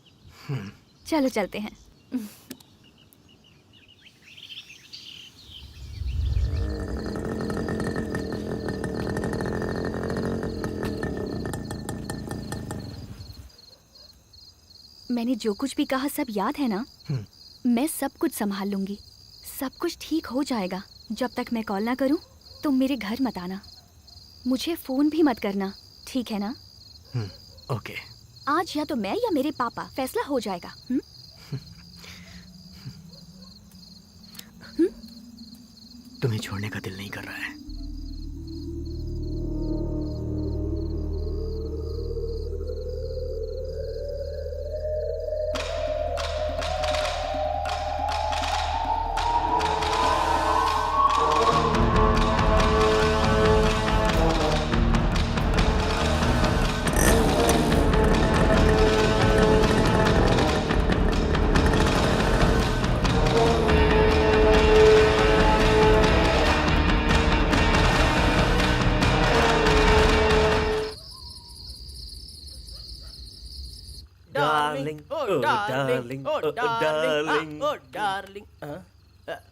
चलो चलते हैं। मैंने जो कुछ भी कहा सब याद है ना? मैं सब कुछ संभाल लूंगी, सब कुछ ठीक हो जाएगा। जब तक मैं कॉल ना करूं, तुम मेरे घर मत आना, मुझे फोन भी मत करना, ठीक है ना?
ओके।
आज या तो मैं या मेरे पापा, फैसला हो जाएगा।
तुम्हें छोड़ने का दिल नहीं कर रहा है।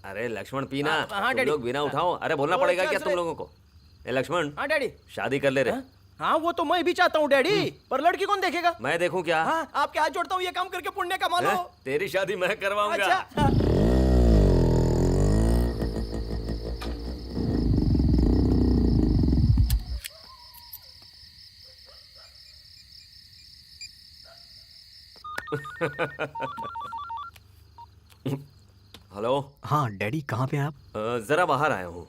अरे लक्ष्मण पीना,
हाँ,
तुम
डैडी।
लोग बिना उठाओ। अरे बोलना पड़ेगा क्या तुम लोगों को? ए लक्ष्मण,
हाँ डैडी।
शादी कर ले रे।
हाँ वो तो मैं भी चाहता हूँ डैडी, पर लड़की कौन देखेगा?
मैं देखूं क्या?
हाँ, आपके हाथ जोड़ता हूँ, ये काम करके पुण्य कमा लो।
हैं? तेरी शादी मैं करवाऊंगा।
अच्छा।
हेलो।
हाँ डैडी, कहाँ पे हैं आप?
जरा बाहर आया हूँ।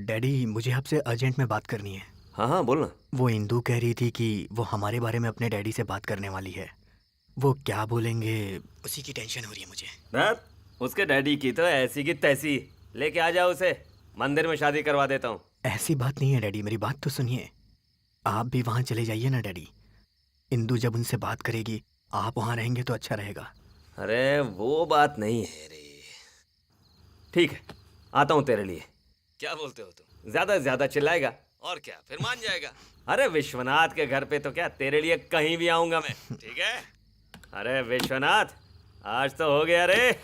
डैडी, मुझे आपसे अर्जेंट में बात करनी है।
हाँ हाँ बोलना।
वो इंदु कह रही थी कि वो हमारे बारे में अपने डैडी से बात करने वाली है। वो क्या बोलेंगे, उसी की टेंशन हो रही है मुझे।
धत, उसके डैडी की तो ऐसी की तैसी। लेके आ जाओ उसे, मंदिर में शादी करवा देता हूँ।
ऐसी बात नहीं है डैडी, मेरी बात तो सुनिए। आप भी वहाँ चले जाइए ना डैडी। इंदु जब उनसे बात करेगी, आप वहाँ रहेंगे तो अच्छा रहेगा।
अरे वो बात नहीं है रे। ठीक है, आता हूँ तेरे लिए। क्या बोलते हो तुम? ज्यादा से ज्यादा चिल्लाएगा और क्या, फिर मान जाएगा। अरे विश्वनाथ के घर पे तो क्या, तेरे लिए कहीं भी आऊंगा मैं, ठीक है? अरे विश्वनाथ, आज तो हो गया रे।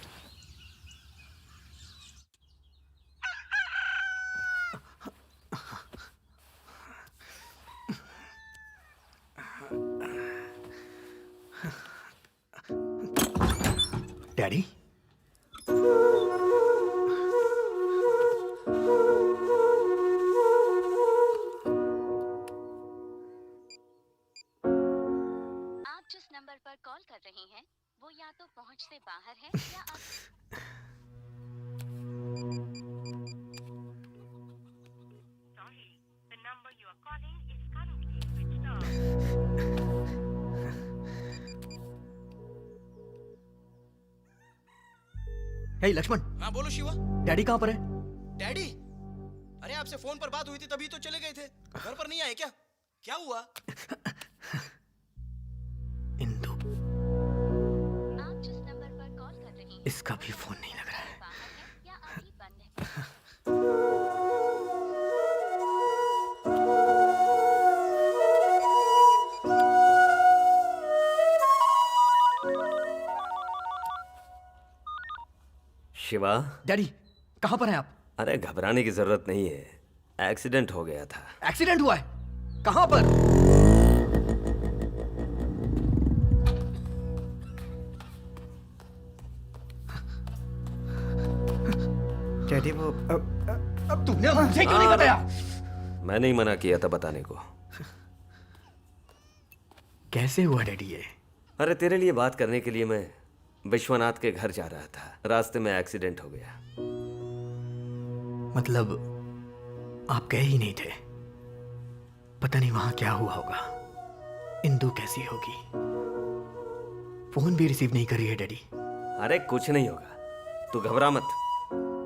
डैडी,
आप जिस नंबर पर कॉल कर रहे हैं वो या तो पहुंच से बाहर है या आप
हे लक्ष्मण।
हाँ बोलो शिवा।
डैडी कहाँ पर है?
डैडी, अरे आपसे फोन पर बात हुई थी तभी तो चले गए थे, घर पर नहीं आए क्या? क्या हुआ?
इंदु, इसका भी फोन नहीं लग रहा है।
शिवा।
डैडी कहाँ पर हैं आप?
अरे घबराने की जरूरत नहीं है, एक्सीडेंट हो गया था।
एक्सीडेंट हुआ है? कहाँ पर?
डैडी वो
अब तुमने मुझे क्यों नहीं बताया?
मैंने ही मना किया था बताने को।
कैसे हुआ डैडी ये?
अरे तेरे लिए बात करने के लिए मैं विश्वनाथ के घर जा रहा था, रास्ते में एक्सीडेंट हो गया।
मतलब आप गए ही नहीं थे? पता नहीं वहां क्या हुआ होगा। इंदु कैसी होगी? फोन भी रिसीव नहीं कर रही है डैडी।
अरे कुछ नहीं होगा, तू घबरा मत,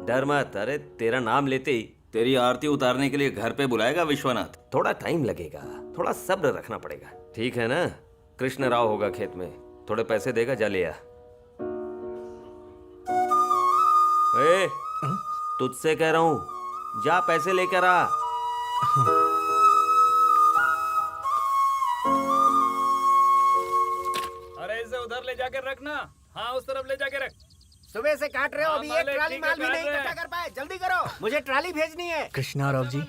डर मत। अरे तेरा नाम लेते ही तेरी आरती उतारने के लिए घर पे बुलाएगा विश्वनाथ। थोड़ा टाइम लगेगा, थोड़ा सब्र रखना पड़ेगा, ठीक है ना? कृष्ण राव होगा खेत में, थोड़े पैसे देगा, जा ले आ। ए, तुझसे कह रहा हूं, जा पैसे लेकर आ।
अरे इसे उधर ले जाकर रखना। हाँ उस तरफ ले जाकर रख।
सुबह से काट रहे हो, अभी एक ट्राली माल भी नहीं
काट रहे
इकट्ठा कर पाए। जल्दी करो, मुझे ट्राली भेजनी है।
कृष्णा राव जी,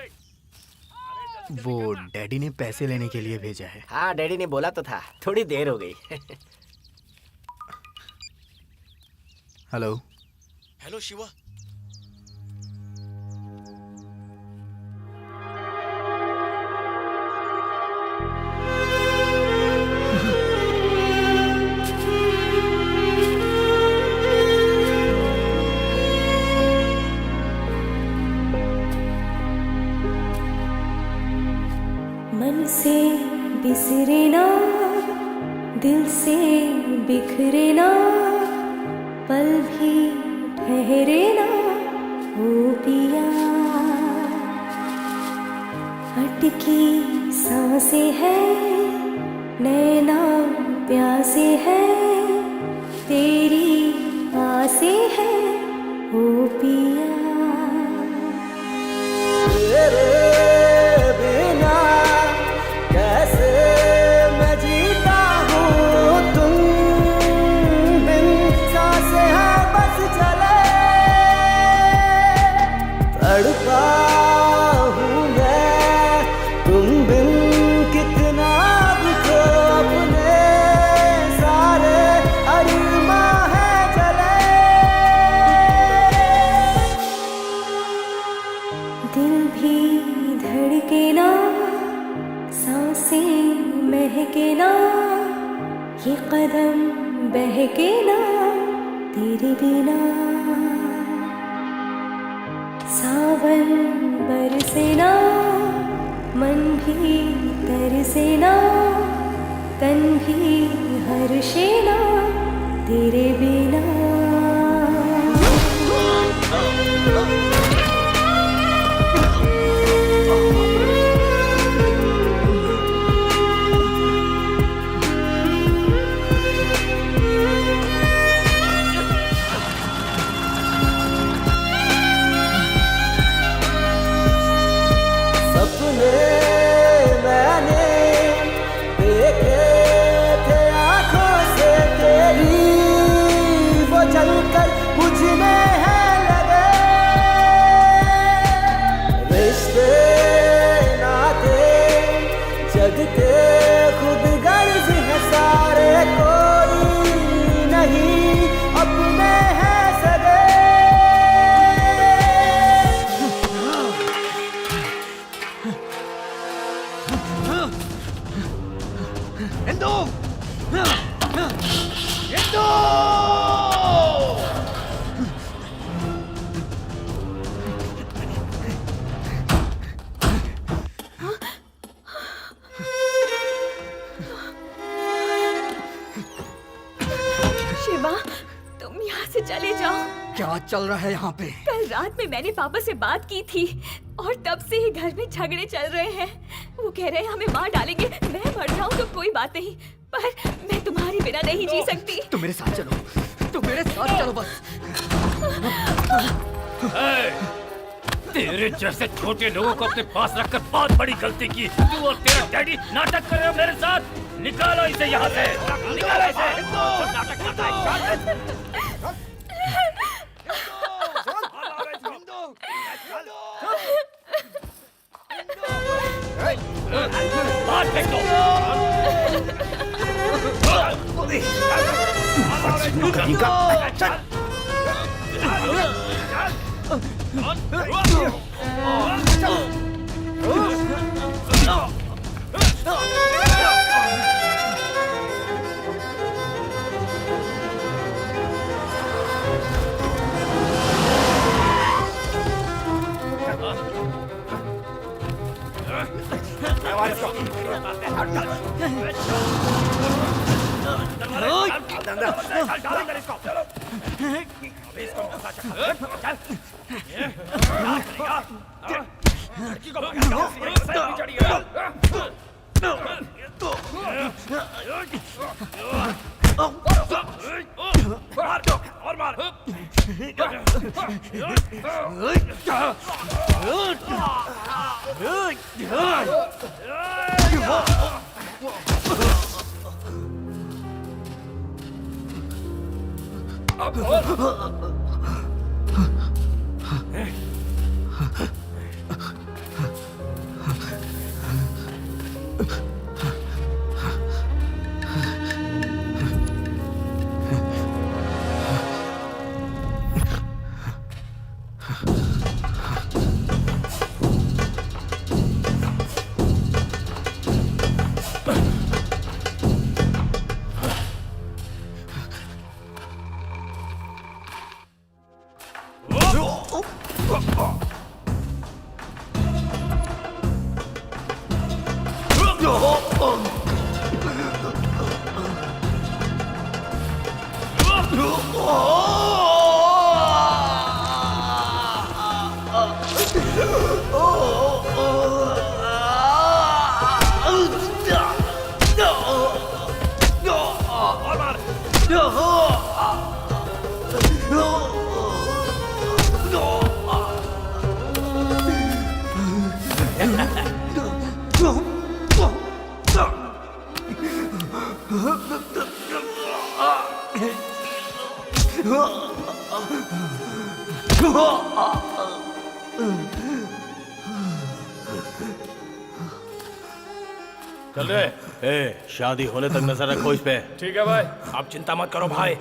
वो डैडी ने पैसे लेने के लिए भेजा है।
हाँ डैडी ने बोला तो था, थोड़ी देर हो गई।
हेलो।
हेलो शिवा।
मन से बिसरे ना, दिल से बिखरे ना, पल भी ठहरे ना ओ पिया। अटकी सांसें हैं, नैना प्यासे हैं, तेरी आसें हैं ओ पिया।
तेरे बिना कैसे मैं जीता हूँ, तुम बिन सांसें हैं बस चले। तड़पा हूँ मैं तुम बिन कितना भी, तो अपने सारे अरमां हैं जले।
दिल भी धड़के ना, सांसें महके ना, ये कदम बहके ना तेरे बिना। सावन बरसे ना, मन भी तरसे ना, तन भी हर्षे ना तेरे बिना।
सपने मैंने देखे थे आँखों से तेरी, वो
क्या चल रहा है यहाँ पे?
कल रात में मैंने पापा से बात की थी और तब से ही घर में झगड़े चल रहे हैं। वो कह रहे हैं हमें मार डालेंगे। मैं मर जाऊं तो कोई बात नहीं, पर मैं तुम्हारे बिना नहीं जी सकती।
तुम मेरे साथ चलो, तुम मेरे साथ चलो बस।
तेरे जैसे छोटे लोगों को अपने पास रखकर बहुत बड़ी गलती की। तू और तेरा डैडी नाटक कर रहे हो मेरे साथ। निकालो इसे यहाँ से, निकालो इसे। नाटक करता है। बाहर फेंक दो।
चल रहे। ए, शादी होने तक नजर रखो इस पे।
ठीक है भाई।
आप चिंता मत करो भाई।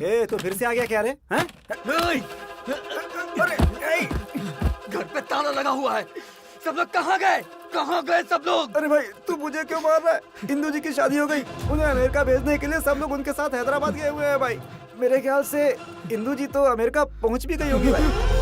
ए, तो फिर से आ गया क्या रे? हैं?
घर पे ताला लगा हुआ है। सब लोग कहाँ गए? कहाँ गए सब लोग?
अरे भाई तू मुझे क्यों मार रहा है? इंदू जी की शादी हो गई, उन्हें अमेरिका भेजने के लिए सब लोग उनके साथ हैदराबाद गए हुए हैं भाई। मेरे ख्याल से इंदू जी तो अमेरिका पहुंच भी गई होगी भाई।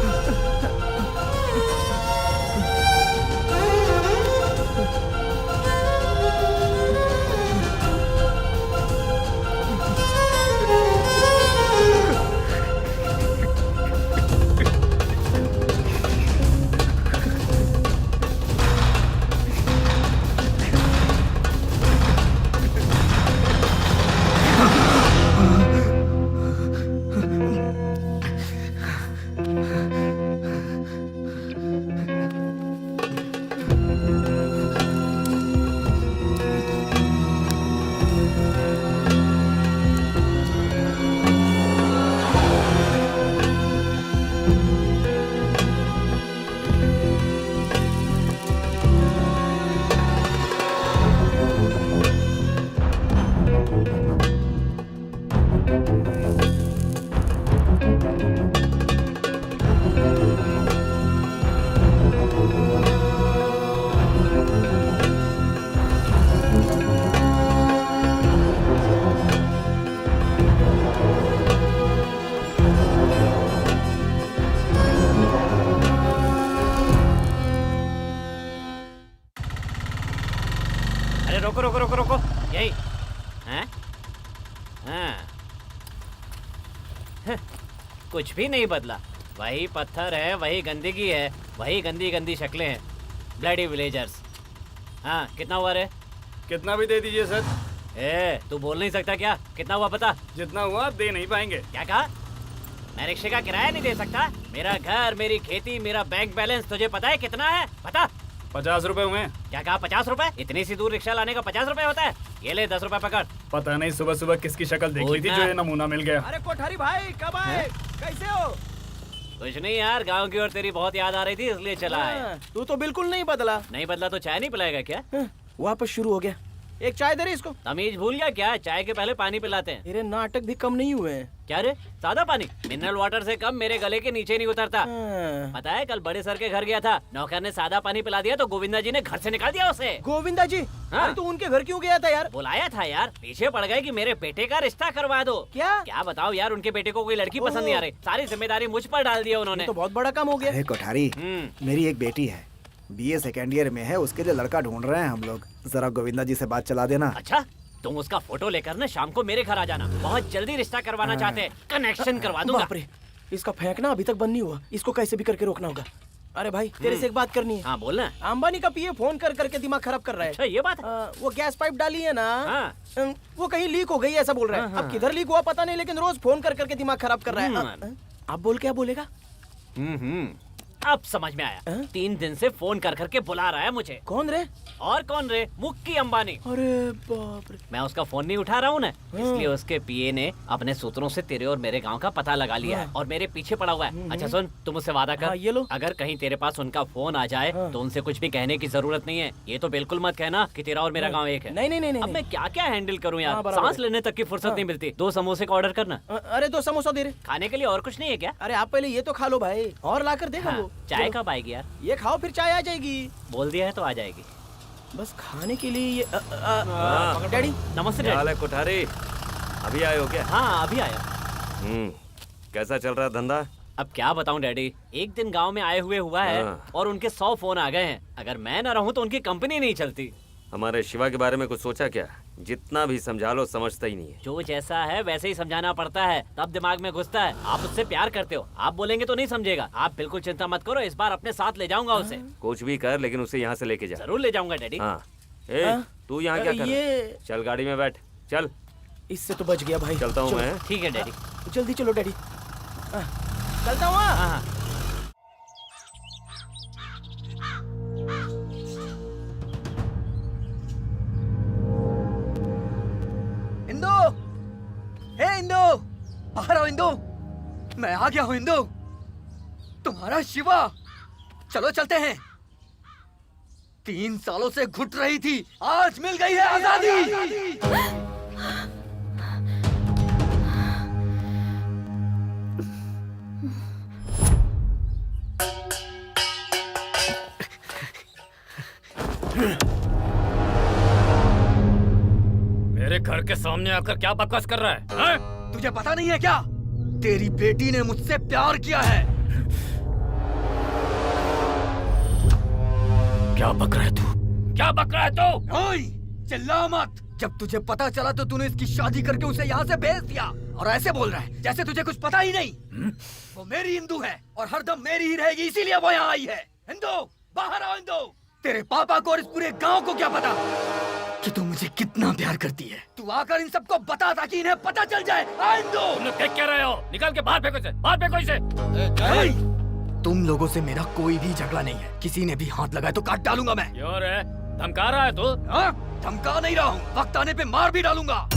रोको रोको रोको रोको, यही हैं? हाँ। कुछ भी नहीं बदला, वही पत्थर है, वही गंदगी है, वही गंदी गंदी शक्लें हैं। Bloody villagers. हाँ, कितना हुआ रे?
कितना भी दे दीजिए सर।
तू बोल नहीं सकता क्या? कितना हुआ पता?
जितना हुआ दे नहीं पाएंगे।
क्या कहा? मैं रिक्शे का किराया नहीं दे सकता? मेरा घर, मेरी खेती, मेरा बैंक बैलेंस तुझे पता है कितना है? पता?
50 रुपए हुए।
क्या कहा? 50 रुपए? इतनी सी दूर रिक्शा लाने का 50 रुपए होता है? ये ले 10 रुपए पकड़।
पता नहीं सुबह सुबह किसकी शक्ल देख ली थी जो ये नमूना मिल गया।
अरे कोठारी भाई कब आए? कैसे हो?
कुछ नहीं यार, गांव की ओर तेरी बहुत याद आ रही थी इसलिए चला आया।
तू तो बिल्कुल नहीं बदला।
नहीं बदला तो चाय नहीं पिलाएगा क्या?
वापस शुरू हो गया। एक चाय दे रहे इसको।
तमीज भूल गया क्या? चाय के पहले पानी पिलाते हैं।
तेरे नाटक भी कम नहीं हुए हैं।
क्या रे, सादा पानी मिनरल वाटर से कम मेरे गले के नीचे नहीं उतरता।
हाँ।
पता है कल बड़े सर के घर गया था, नौकर ने सादा पानी पिला दिया तो गोविंदा जी ने घर से निकाल दिया उसे।
गोविंदा जी?
हाँ।
अरे तू उनके घर क्यों गया था यार?
बुलाया था यार, पीछे पड़ गए कि मेरे बेटे का रिश्ता करवा दो। क्या बताओ यार, उनके बेटे को कोई लड़की पसंद नहीं आ रही, सारी जिम्मेदारी मुझ पर डाल दिया उन्होंने।
तो बहुत बड़ा काम हो गया।
अरे कोठारी, मेरी एक बेटी है, BA सेकेंड ईयर में है, उसके लिए लड़का ढूंढ रहे हैं हम लोग। जरा गोविंदा जी से बात चला देना।
अच्छा, तुम उसका फोटो लेकर ना शाम को मेरे घर आ जाना, बहुत जल्दी रिश्ता करवाना चाहते हैं, कनेक्शन करवा दूंगा।
बाप रे, इसका फेंकना अभी तक बंद नहीं हुआ, इसको कैसे भी करके रोकना होगा। अरे भाई तेरे से एक बात करनी है।
हाँ बोलना।
अंबानी का पीए फोन कर करके दिमाग खराब कर रहा है।
अच्छा ये बात है?
वो गैस पाइप डाली है ना,
हाँ।
वो कहीं लीक हो गई ऐसा बोल रहा है।
हाँ,
अब किधर लीक हुआ पता नहीं, लेकिन रोज फोन कर करके दिमाग खराब कर रहा है। अब बोल क्या बोलेगा?
अब समझ में आया। 3 दिन से फोन कर करके बुला रहा है मुझे।
कौन रे?
और कौन रे? मुक्की अंबानी।
अरे बाप रे।
मैं उसका फोन नहीं उठा रहा हूँ ना, इसलिए उसके पीए ने अपने सूत्रों से तेरे और मेरे गांव का पता लगा लिया है और मेरे पीछे पड़ा हुआ है। अच्छा सुन, तुम उससे वादा कर,
ये लो।
अगर कहीं तेरे पास उनका फोन आ जाए तो उनसे कुछ भी कहने की जरूरत नहीं है। ये तो बिल्कुल मत कहना कि तेरा और मेरा गाँव एक है।
नहीं।
अब मैं क्या क्या हैंडल करूँ यार,
बराबर
सांस लेने तक की फुर्सत नहीं मिलती। 2 समोसे का ऑर्डर करना।
अरे 2 समोसा दे रहे।
खाने के लिए और कुछ नहीं है क्या?
अरे आप पहले ये तो खा लो भाई, और ला कर देगा वो।
चाय कब आएगी यार?
ये खाओ फिर चाय आ जाएगी।
बोल दिया है तो आ जाएगी।
बस खाने के लिए ये डैडी
नमस्ते
क्या हाल
डैडी।
है कोठारी? अभी आए हो क्या?
हाँ अभी आया।
कैसा चल रहा है धंधा?
अब क्या बताऊं डैडी, एक दिन गांव में आए हुआ है और उनके 100 फोन आ गए हैं। अगर मैं ना रहूं तो उनकी कंपनी नहीं चलती।
हमारे शिवा के बारे में कुछ सोचा क्या? जितना भी समझा लो समझता ही नहीं है।
जो जैसा है वैसे ही समझाना पड़ता है, तब दिमाग में घुसता है। आप उससे प्यार करते हो, आप बोलेंगे तो नहीं समझेगा। आप बिल्कुल चिंता मत करो, इस बार अपने साथ ले जाऊंगा उसे।
कुछ भी कर लेकिन उसे यहाँ से लेके जा।
जरूर ले जाऊंगा डैडी।
हाँ। तू यहाँ क्या कर रहा है? चल गाड़ी में बैठ, चल।
इससे तो बच गया भाई।
चलता हूँ मैं।
ठीक है डैडी।
जल्दी चलो डैडी। चलता हूँ।
हाँ।
इंदु, हे इंदु, बाहर आओ इंदु। मैं आ गया हूँ इंदु, तुम्हारा शिवा। चलो चलते हैं। 3 सालों से घुट रही थी, आज मिल गई है आजादी।
मेरे घर के सामने आकर क्या बकवास कर रहा है?
तुझे पता नहीं है क्या? तेरी बेटी ने मुझसे प्यार किया है।
क्या बक रहा है तू? क्या बक रहा है तू?
ओए, चिल्ला मत। जब तुझे पता चला तो तूने इसकी शादी करके उसे यहाँ से भेज दिया, और ऐसे बोल रहा है जैसे तुझे कुछ पता ही नहीं। वो मेरी हिंदू है और हरदम मेरी ही रहेगी, इसीलिए वो यहाँ आई है। हिंदू, बाहर आओ हिंदू। तेरे पापा को और इस पूरे गांव को क्या पता कि तू मुझे कितना प्यार करती है? तू आकर इन सबको बता ताकि इन्हें पता चल जाए। आ हिंदू।
तुम लोग देख क्या रहे हो? निकाल के बाहर फेंको इसे, बाहर फेंको इसे।
तुम लोगों से मेरा कोई भी झगड़ा नहीं है, किसी ने भी हाथ लगाए तो काट डालूंगा मैं।
क्यों रे, धमका रहा है तू?
धमका नहीं रहा हूँ, वक्त आने पे मार भी डालूंगा।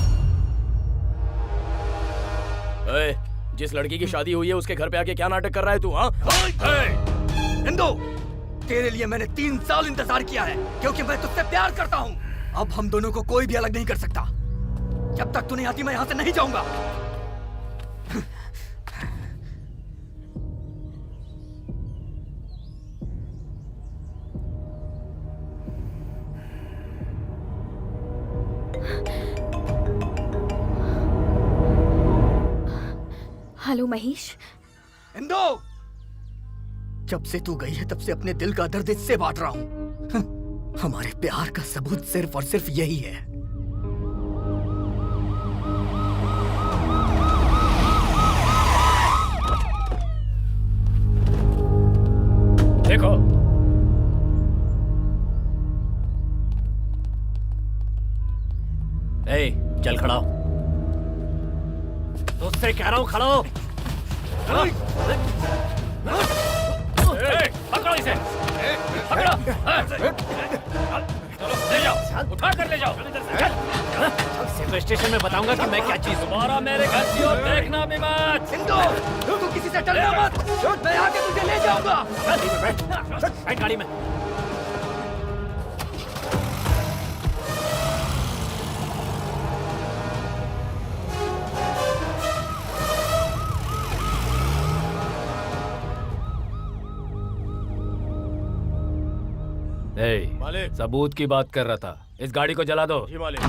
जिस लड़की की शादी हुई है उसके घर पे आके क्या नाटक कर रहा है तू?
हिंदू, तेरे लिए मैंने 3 साल इंतजार किया है, क्योंकि मैं तुझसे प्यार करता हूँ। अब हम दोनों को कोई भी अलग नहीं कर सकता। जब तक तू नहीं आती मैं यहाँ से नहीं जाऊंगा।
हेलो महेश।
इंदु, जब से तू गई है तब से अपने दिल का दर्द इससे बांट रहा हूँ। हमारे प्यार का सबूत सिर्फ और सिर्फ यही है।
देखो,
चल खड़ा हो। तुझसे कह रहा हूँ खड़ा हो।
पकड़ो इसे, पकड़ो। ले जाओ, उठा कर ले जाओ।
सिर्फ स्टेशन में बताऊंगा कि मैं क्या चीज हूँ।
दोबारा मेरे घर की ओर देखना भी मत।
हिंदू, तू किसी से डरना मत। मैं आके तुझे ले जाऊंगा।
बैठ गाड़ी में।
मालिक।
सबूत की बात कर रहा था। इस गाड़ी को जला दो।
जी मालिक।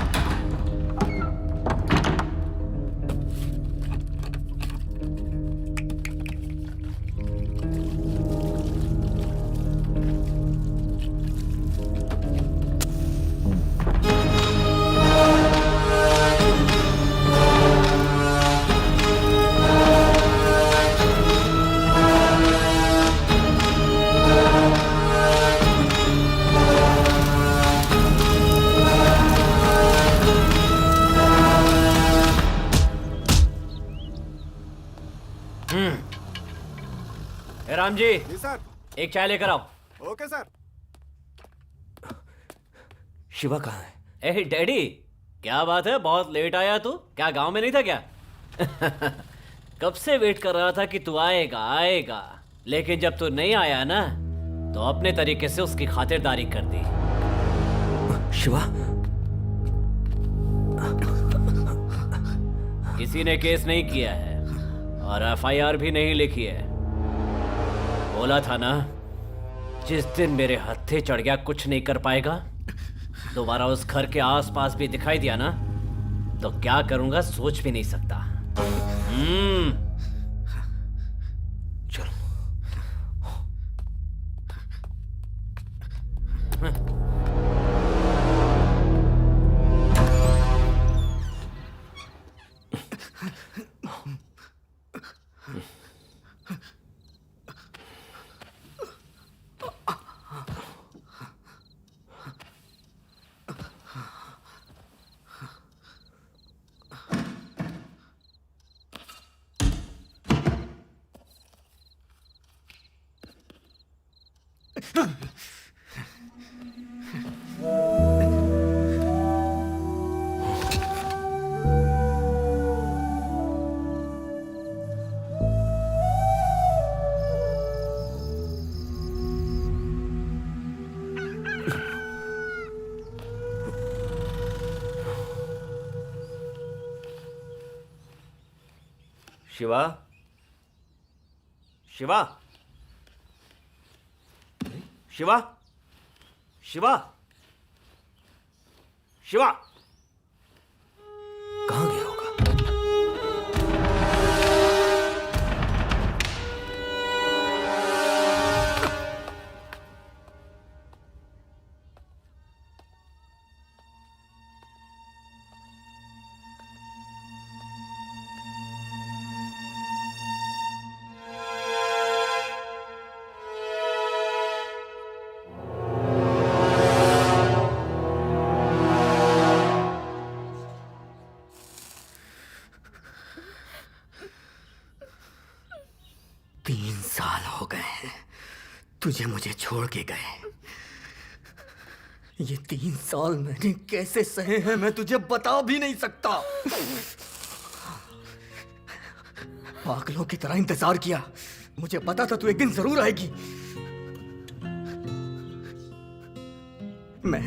ए राम जी,
जी सर।
एक चाय लेकर आओ।
Okay sir.
शिवा कहाँ है?
ए डैडी, क्या बात है, बहुत लेट आया तू? क्या गांव में नहीं था क्या? कब से वेट कर रहा था कि तू आएगा आएगा, लेकिन जब तू नहीं आया ना तो अपने तरीके से उसकी खातिरदारी कर दी।
शिवा,
किसी ने केस नहीं किया है और एफआईआर भी नहीं लिखी है। बोला था ना, जिस दिन मेरे हत्थे चढ़ गया कुछ नहीं कर पाएगा, दोबारा उस घर के आसपास भी दिखाई दिया ना तो क्या करूंगा सोच भी नहीं सकता।
चलो।
शिवा, शिवा, शिवा, शिवा, शिवा,
कहाँ गया होगा? तुझे मुझे छोड़ के गए। ये 3 साल मैंने कैसे सहे हैं मैं तुझे बता भी नहीं सकता। पागलों की तरह इंतजार किया, मुझे पता था तू एक दिन जरूर आएगी। मैं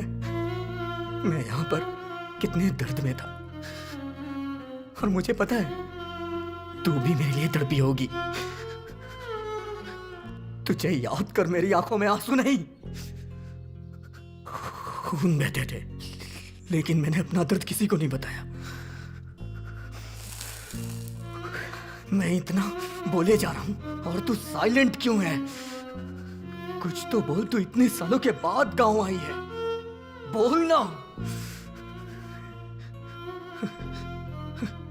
यहां पर कितने दर्द में था और मुझे पता है तू भी मेरे लिए तड़पी होगी। तुझे याद कर मेरी आंखों में आंसू नहीं, खून बहते थे, लेकिन मैंने अपना दर्द किसी को नहीं बताया। मैं इतना बोले जा रहा हूं और तू साइलेंट क्यों है? कुछ तो बोल, तू इतने सालों के बाद गांव आई है, बोल ना।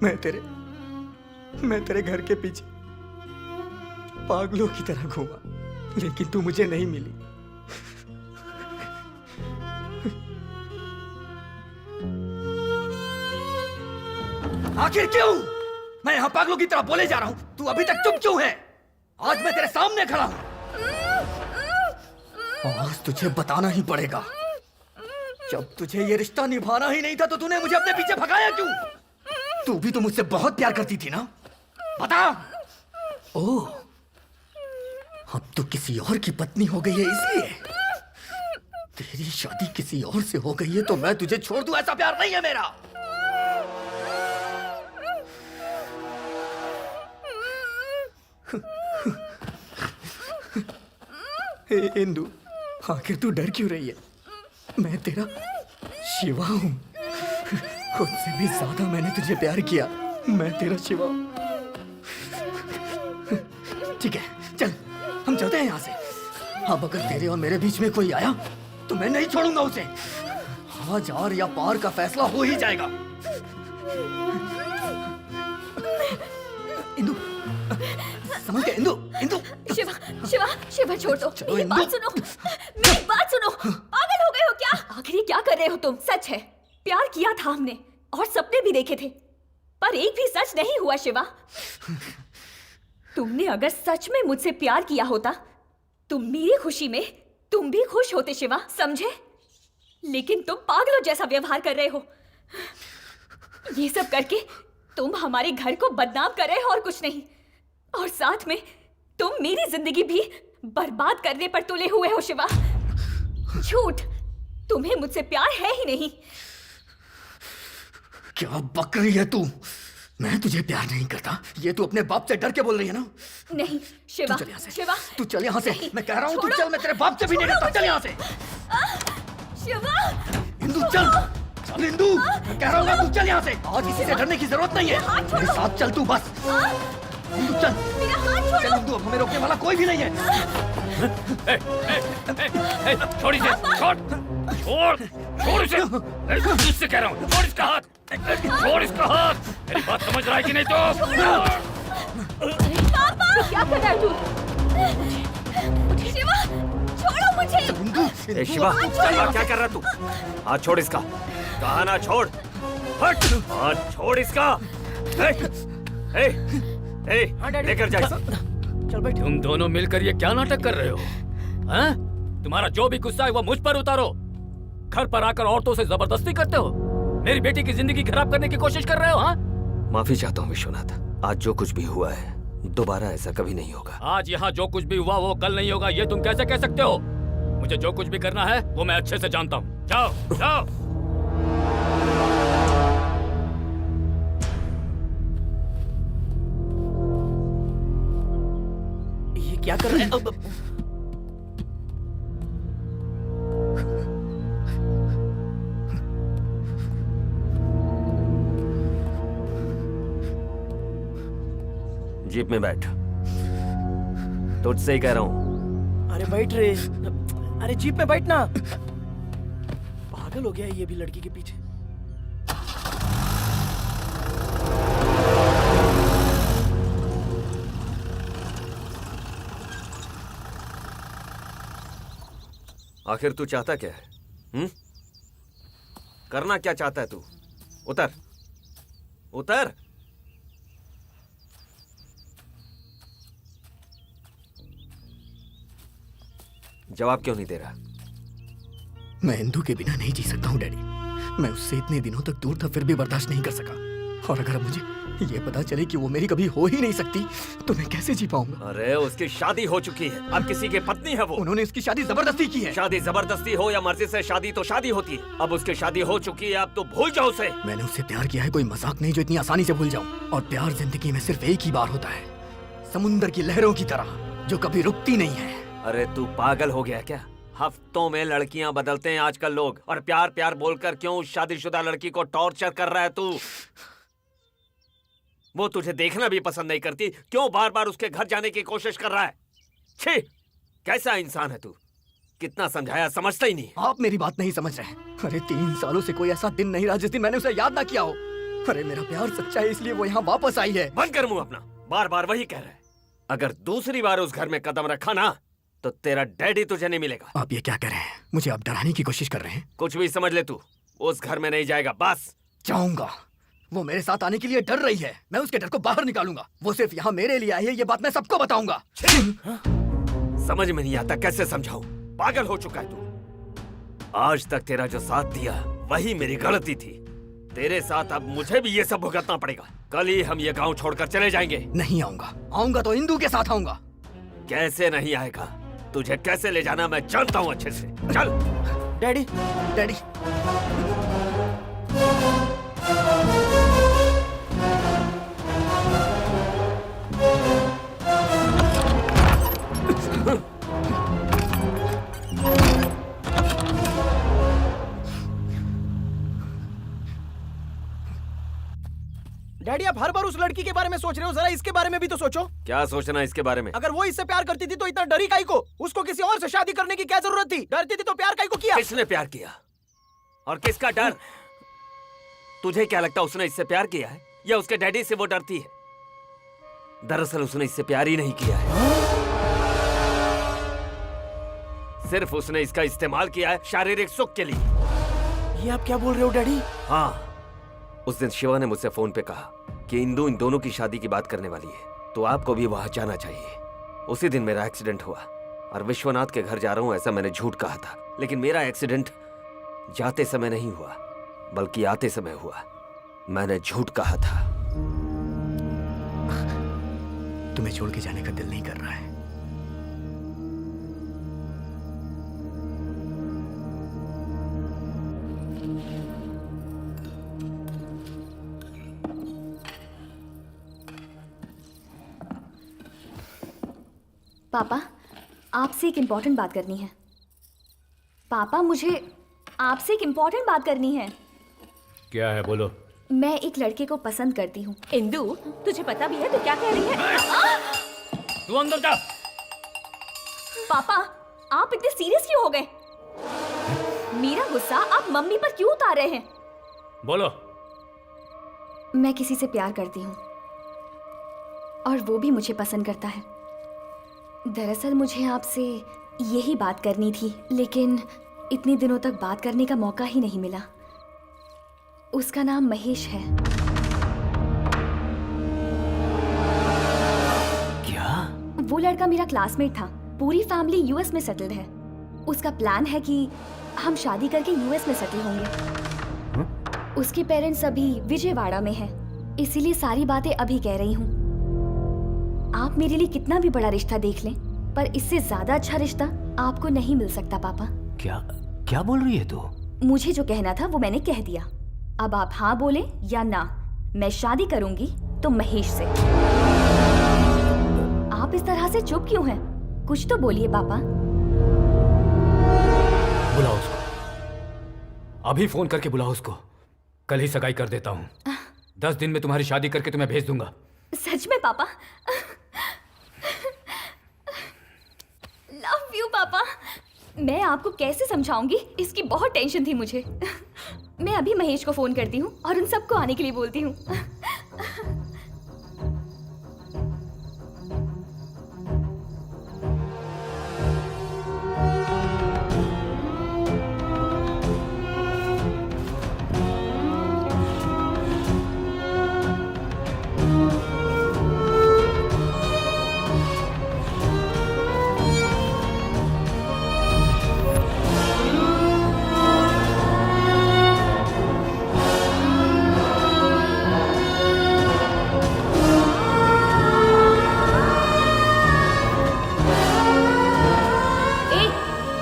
मैं तेरे घर के पीछे पागलों की तरह घूमा, लेकिन तू मुझे नहीं मिली। आखिर क्यों? मैं यहां पागलों की तरह बोले जा रहा हूं, तू अभी तक चुप क्यों है? आज मैं तेरे सामने खड़ा हूं, आज तुझे बताना ही पड़ेगा। जब तुझे ये रिश्ता निभाना ही नहीं था तो तूने मुझे अपने पीछे भगाया क्यों? तू भी तो मुझसे बहुत प्यार करती थी ना, बता। ओह, अब तो किसी और की पत्नी हो गई है इसलिए? तेरी शादी किसी और से हो गई है तो मैं तुझे छोड़ दूं, ऐसा प्यार नहीं है मेरा। इंदु,
आखिर तू डर क्यों रही है? मैं तेरा शिवा हूँ। खुद से भी ज्यादा मैंने तुझे प्यार किया। मैं तेरा शिवा हूँ। ठीक है, चल हम चलते हैं यहाँ से। अब अगर तेरे और मेरे बीच में कोई आया तो मैं नहीं छोड़ूंगा उसे। आज आर या पार का फैसला हो ही जाएगा। इंदु, समझ गए? इंदु, इंदु।
शिवा शिवा शिवा छोड़ दो,
चलो,
मेरी
इंदु।
बात सुनो, मेरी बात सुनो। पागल हो गए हो क्या? आखिर ये क्या कर रहे हो तुम? सच है, प्यार किया था हमने और सपने भी देखे थे, पर एक भी सच नहीं हुआ शिवा। तुमने अगर सच में मुझसे प्यार किया होता तो मेरी खुशी में तुम भी खुश होते शिवा, समझे? लेकिन तुम पागलों जैसा व्यवहार कर रहे हो। ये सब करके तुम हमारे घर को बदनाम कर रहे हो और कुछ नहीं। और साथ में तुम मेरी जिंदगी भी बर्बाद करने पर तुले हुए हो शिवा। झूठ, तुम्हें मुझसे प्यार है ही नहीं।
क्या बक रही है तू? मैं तुझे प्यार नहीं करता, ये तू अपने बाप से डर के बोल रही है ना?
नहीं शिवा,
तू चल यहाँ से।
शिवा,
तू चल यहाँ से।
नहीं,
मैं कह रहा हूँ तू
छोड़ो।
चल, मैं तेरे बाप से भी नहीं डरता। चल यहाँ से।
शिवा,
इंदु चल, चल इंदु, मैं कह रहा हूँ ना तू चल यहाँ से। आज किसी से डरने की जरूरत नहीं है। मेरे साथ चल तू बस। इंदु चल,
मेरा हाथ छोड़ो।
चल इंदु, अब हमें रोकने वाला कोई भी नहीं है।
छोड़ इसे, छोड़, छोड़, छोड़ इसे। तुझसे कह रहा हूँ, छोड़ इसका हाथ, छोड़ इसका हाथ। मेरी बात समझ रहा है कि नहीं तो?
पापा, क्या कर रहा है तू? शिवा, छोड़ो मुझे।
इंदु,
ए शिवा, शिवा क्या कर रहा तू? हाथ छोड़ इसका। कहा ना छोड़। हट, हाथ छोड़ इसका। ए, ए, ए, लेकर जा इसे।
चल बैठ।
तुम दोनों मिलकर ये क्या नाटक कर रहे हो? हैं? तुम्हारा जो भी गुस्सा है वो मुझ पर उतारो। घर पर आकर औरतों से जबरदस्ती करते हो। मेरी बेटी की जिंदगी खराब करने की कोशिश कर रहे हो। हाँ?
माफी चाहता हूँ विश्वनाथ, आज जो कुछ भी हुआ है दोबारा ऐसा कभी नहीं होगा।
आज यहाँ जो कुछ भी हुआ वो कल नहीं होगा, ये तुम कैसे कह सकते हो? मुझे जो कुछ भी करना है वो मैं अच्छे से जानता हूँ। जाओ, जाओ।
ये क्या कर रहे हैं?
जीप में बैठ, तुझसे ही कह रहा हूँ।
अरे बैठ रे। अरे जीप में बैठ ना। पागल हो गया है ये भी लड़की के पीछे।
आखिर तू चाहता क्या है? करना क्या चाहता है तू? उतर, उतर। जवाब क्यों नहीं दे रहा?
मैं इंदु के बिना नहीं जी सकता हूँ डैडी। मैं उससे इतने दिनों तक दूर था फिर भी बर्दाश्त नहीं कर सका। और अगर अब मुझे ये पता चले कि वो मेरी कभी हो ही नहीं सकती तो मैं कैसे जी पाऊंगा?
अरे उसकी शादी हो चुकी है, अब किसी की पत्नी है वो।
उन्होंने इसकी शादी जबरदस्ती की है।
शादी जबरदस्ती हो या मर्जी से, शादी तो शादी होती है। अब उसकी शादी हो चुकी है, अब तो भूल जाओ उसे।
मैंने उससे प्यार किया है, कोई मजाक नहीं जो इतनी आसानी से भूल जाऊं। और प्यार जिंदगी में सिर्फ एक ही बार होता है, समुंदर की लहरों की तरह जो कभी रुकती नहीं है।
अरे तू पागल हो गया क्या? हफ्तों में लड़कियां बदलते हैं आजकल लोग, और प्यार प्यार बोलकर क्यों उस शादीशुदा लड़की को टॉर्चर कर रहा है तू? वो तुझे देखना भी पसंद नहीं करती, क्यों बार बार उसके घर जाने की कोशिश कर रहा है? छी, कैसा इंसान है तू? कितना समझाया, समझता ही नहीं।
आप मेरी बात नहीं समझ रहे। अरे 3 सालों से कोई ऐसा दिन नहीं रहा जिस दिन मैंने उसे याद ना किया हो। अरे मेरा प्यार सच्चा है, इसलिए वो यहाँ वापस आई है।
बंद कर मुंह अपना, बार बार वही कह रहा है। अगर दूसरी बार उस घर में कदम रखा ना तो तेरा डैडी तुझे नहीं मिलेगा।
आप ये क्या कर रहे हैं? मुझे आप डराने की कोशिश कर रहे हैं।
कुछ भी समझ ले तू, उस घर में नहीं जाएगा बस।
जाऊंगा। वो मेरे साथ आने के लिए डर रही है, मैं उसके डर को बाहर निकालूंगा। वो सिर्फ यहाँ मेरे लिए आई है, ये बात मैं सबको बताऊंगा।
समझ में नहीं आता कैसे समझाऊं, पागल हो चुका है तू। आज तक तेरा जो साथ दिया वही मेरी गलती थी। तेरे साथ अब मुझे भी ये सब भुगतना पड़ेगा। कल ही हम ये गांव छोड़कर चले जाएंगे।
नहीं आऊंगा, आऊंगा तो इंदु के साथ आऊंगा।
कैसे नहीं आएगा? तुझे कैसे ले जाना मैं जानता हूँ अच्छे से। चल।
Daddy,
daddy.
डैडी आप हर बार उस लड़की के बारे में सोच रहे हो, जरा इसके बारे में भी तो सोचो।
क्या सोचना इसके बारे में?
अगर वो इससे प्यार करती थी तो इतना डरी काई को? उसको किसी और से शादी करने की क्या जरूरत थी? डरती थी तो प्यार काई को किया?
किसने प्यार किया और किसका डर? तुझे क्या लगता उसने इससे प्यार किया है या उसके डैडी से वो डरती है? दरअसल उसने इससे प्यार ही नहीं किया है, सिर्फ उसने इसका इस्तेमाल किया है शारीरिक सुख के लिए।
ये आप क्या बोल रहे हो डैडी?
हाँ, उस दिन शिवा ने मुझसे फोन पे कहा कि इंदु इन दोनों की शादी की बात करने वाली है, तो आपको भी वहां जाना चाहिए। उसी दिन मेरा एक्सीडेंट हुआ और विश्वनाथ के घर जा रहा हूं ऐसा मैंने झूठ कहा था, लेकिन मेरा एक्सीडेंट जाते समय नहीं हुआ बल्कि आते समय हुआ। मैंने झूठ कहा था।
तुम्हें छोड़ के जाने का दिल नहीं कर रहा है।
पापा, आपसे एक इम्पोर्टेंट बात करनी है। पापा, मुझे आपसे एक इम्पोर्टेंट बात करनी है।
क्या है, बोलो।
मैं एक लड़के को पसंद करती हूँ।
इंदु, तुझे पता भी है तू क्या कह रही है?
तू अंदर जा।
पापा, आप इतने सीरियस क्यों हो गए? मेरा गुस्सा आप मम्मी पर क्यों उतार रहे हैं?
बोलो।
मैं किसी से प्यार करती हूँ और वो भी मुझे पसंद करता है। दरअसल मुझे आपसे यही बात करनी थी, लेकिन इतने दिनों तक बात करने का मौका ही नहीं मिला। उसका नाम महेश है।
क्या?
वो लड़का मेरा क्लासमेट था। पूरी फैमिली यूएस में सेटल्ड है। उसका प्लान है कि हम शादी करके यूएस में सेटल होंगे। उसके पेरेंट्स अभी विजयवाड़ा में हैं, इसीलिए सारी बातें अभी कह रही हूँ। आप मेरे लिए कितना भी बड़ा रिश्ता देख लें, पर इससे ज्यादा अच्छा रिश्ता आपको नहीं मिल सकता पापा।
क्या क्या बोल रही है तू?
मुझे जो कहना था वो मैंने कह दिया। अब आप हाँ बोले या ना, मैं शादी करूंगी तो महेश से। आप इस तरह से चुप क्यों हैं? कुछ तो बोलिए पापा।
बुलाओ उसको, अभी फोन करके बुलाओ उसको। कल ही सगाई कर देता हूँ। 10 दिन में तुम्हारी शादी करके तुम्हें भेज दूंगा।
सच में पापा? लव यू पापा। मैं आपको कैसे समझाऊंगी, इसकी बहुत टेंशन थी मुझे। मैं अभी महेश को फोन करती हूँ और उन सबको आने के लिए बोलती हूँ।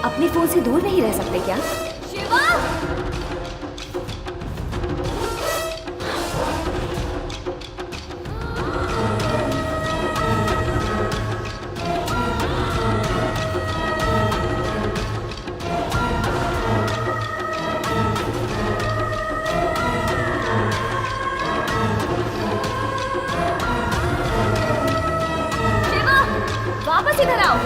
अपने फोन से दूर नहीं रह सकते क्या? शिवा! शिवा! वापस इधर आओ।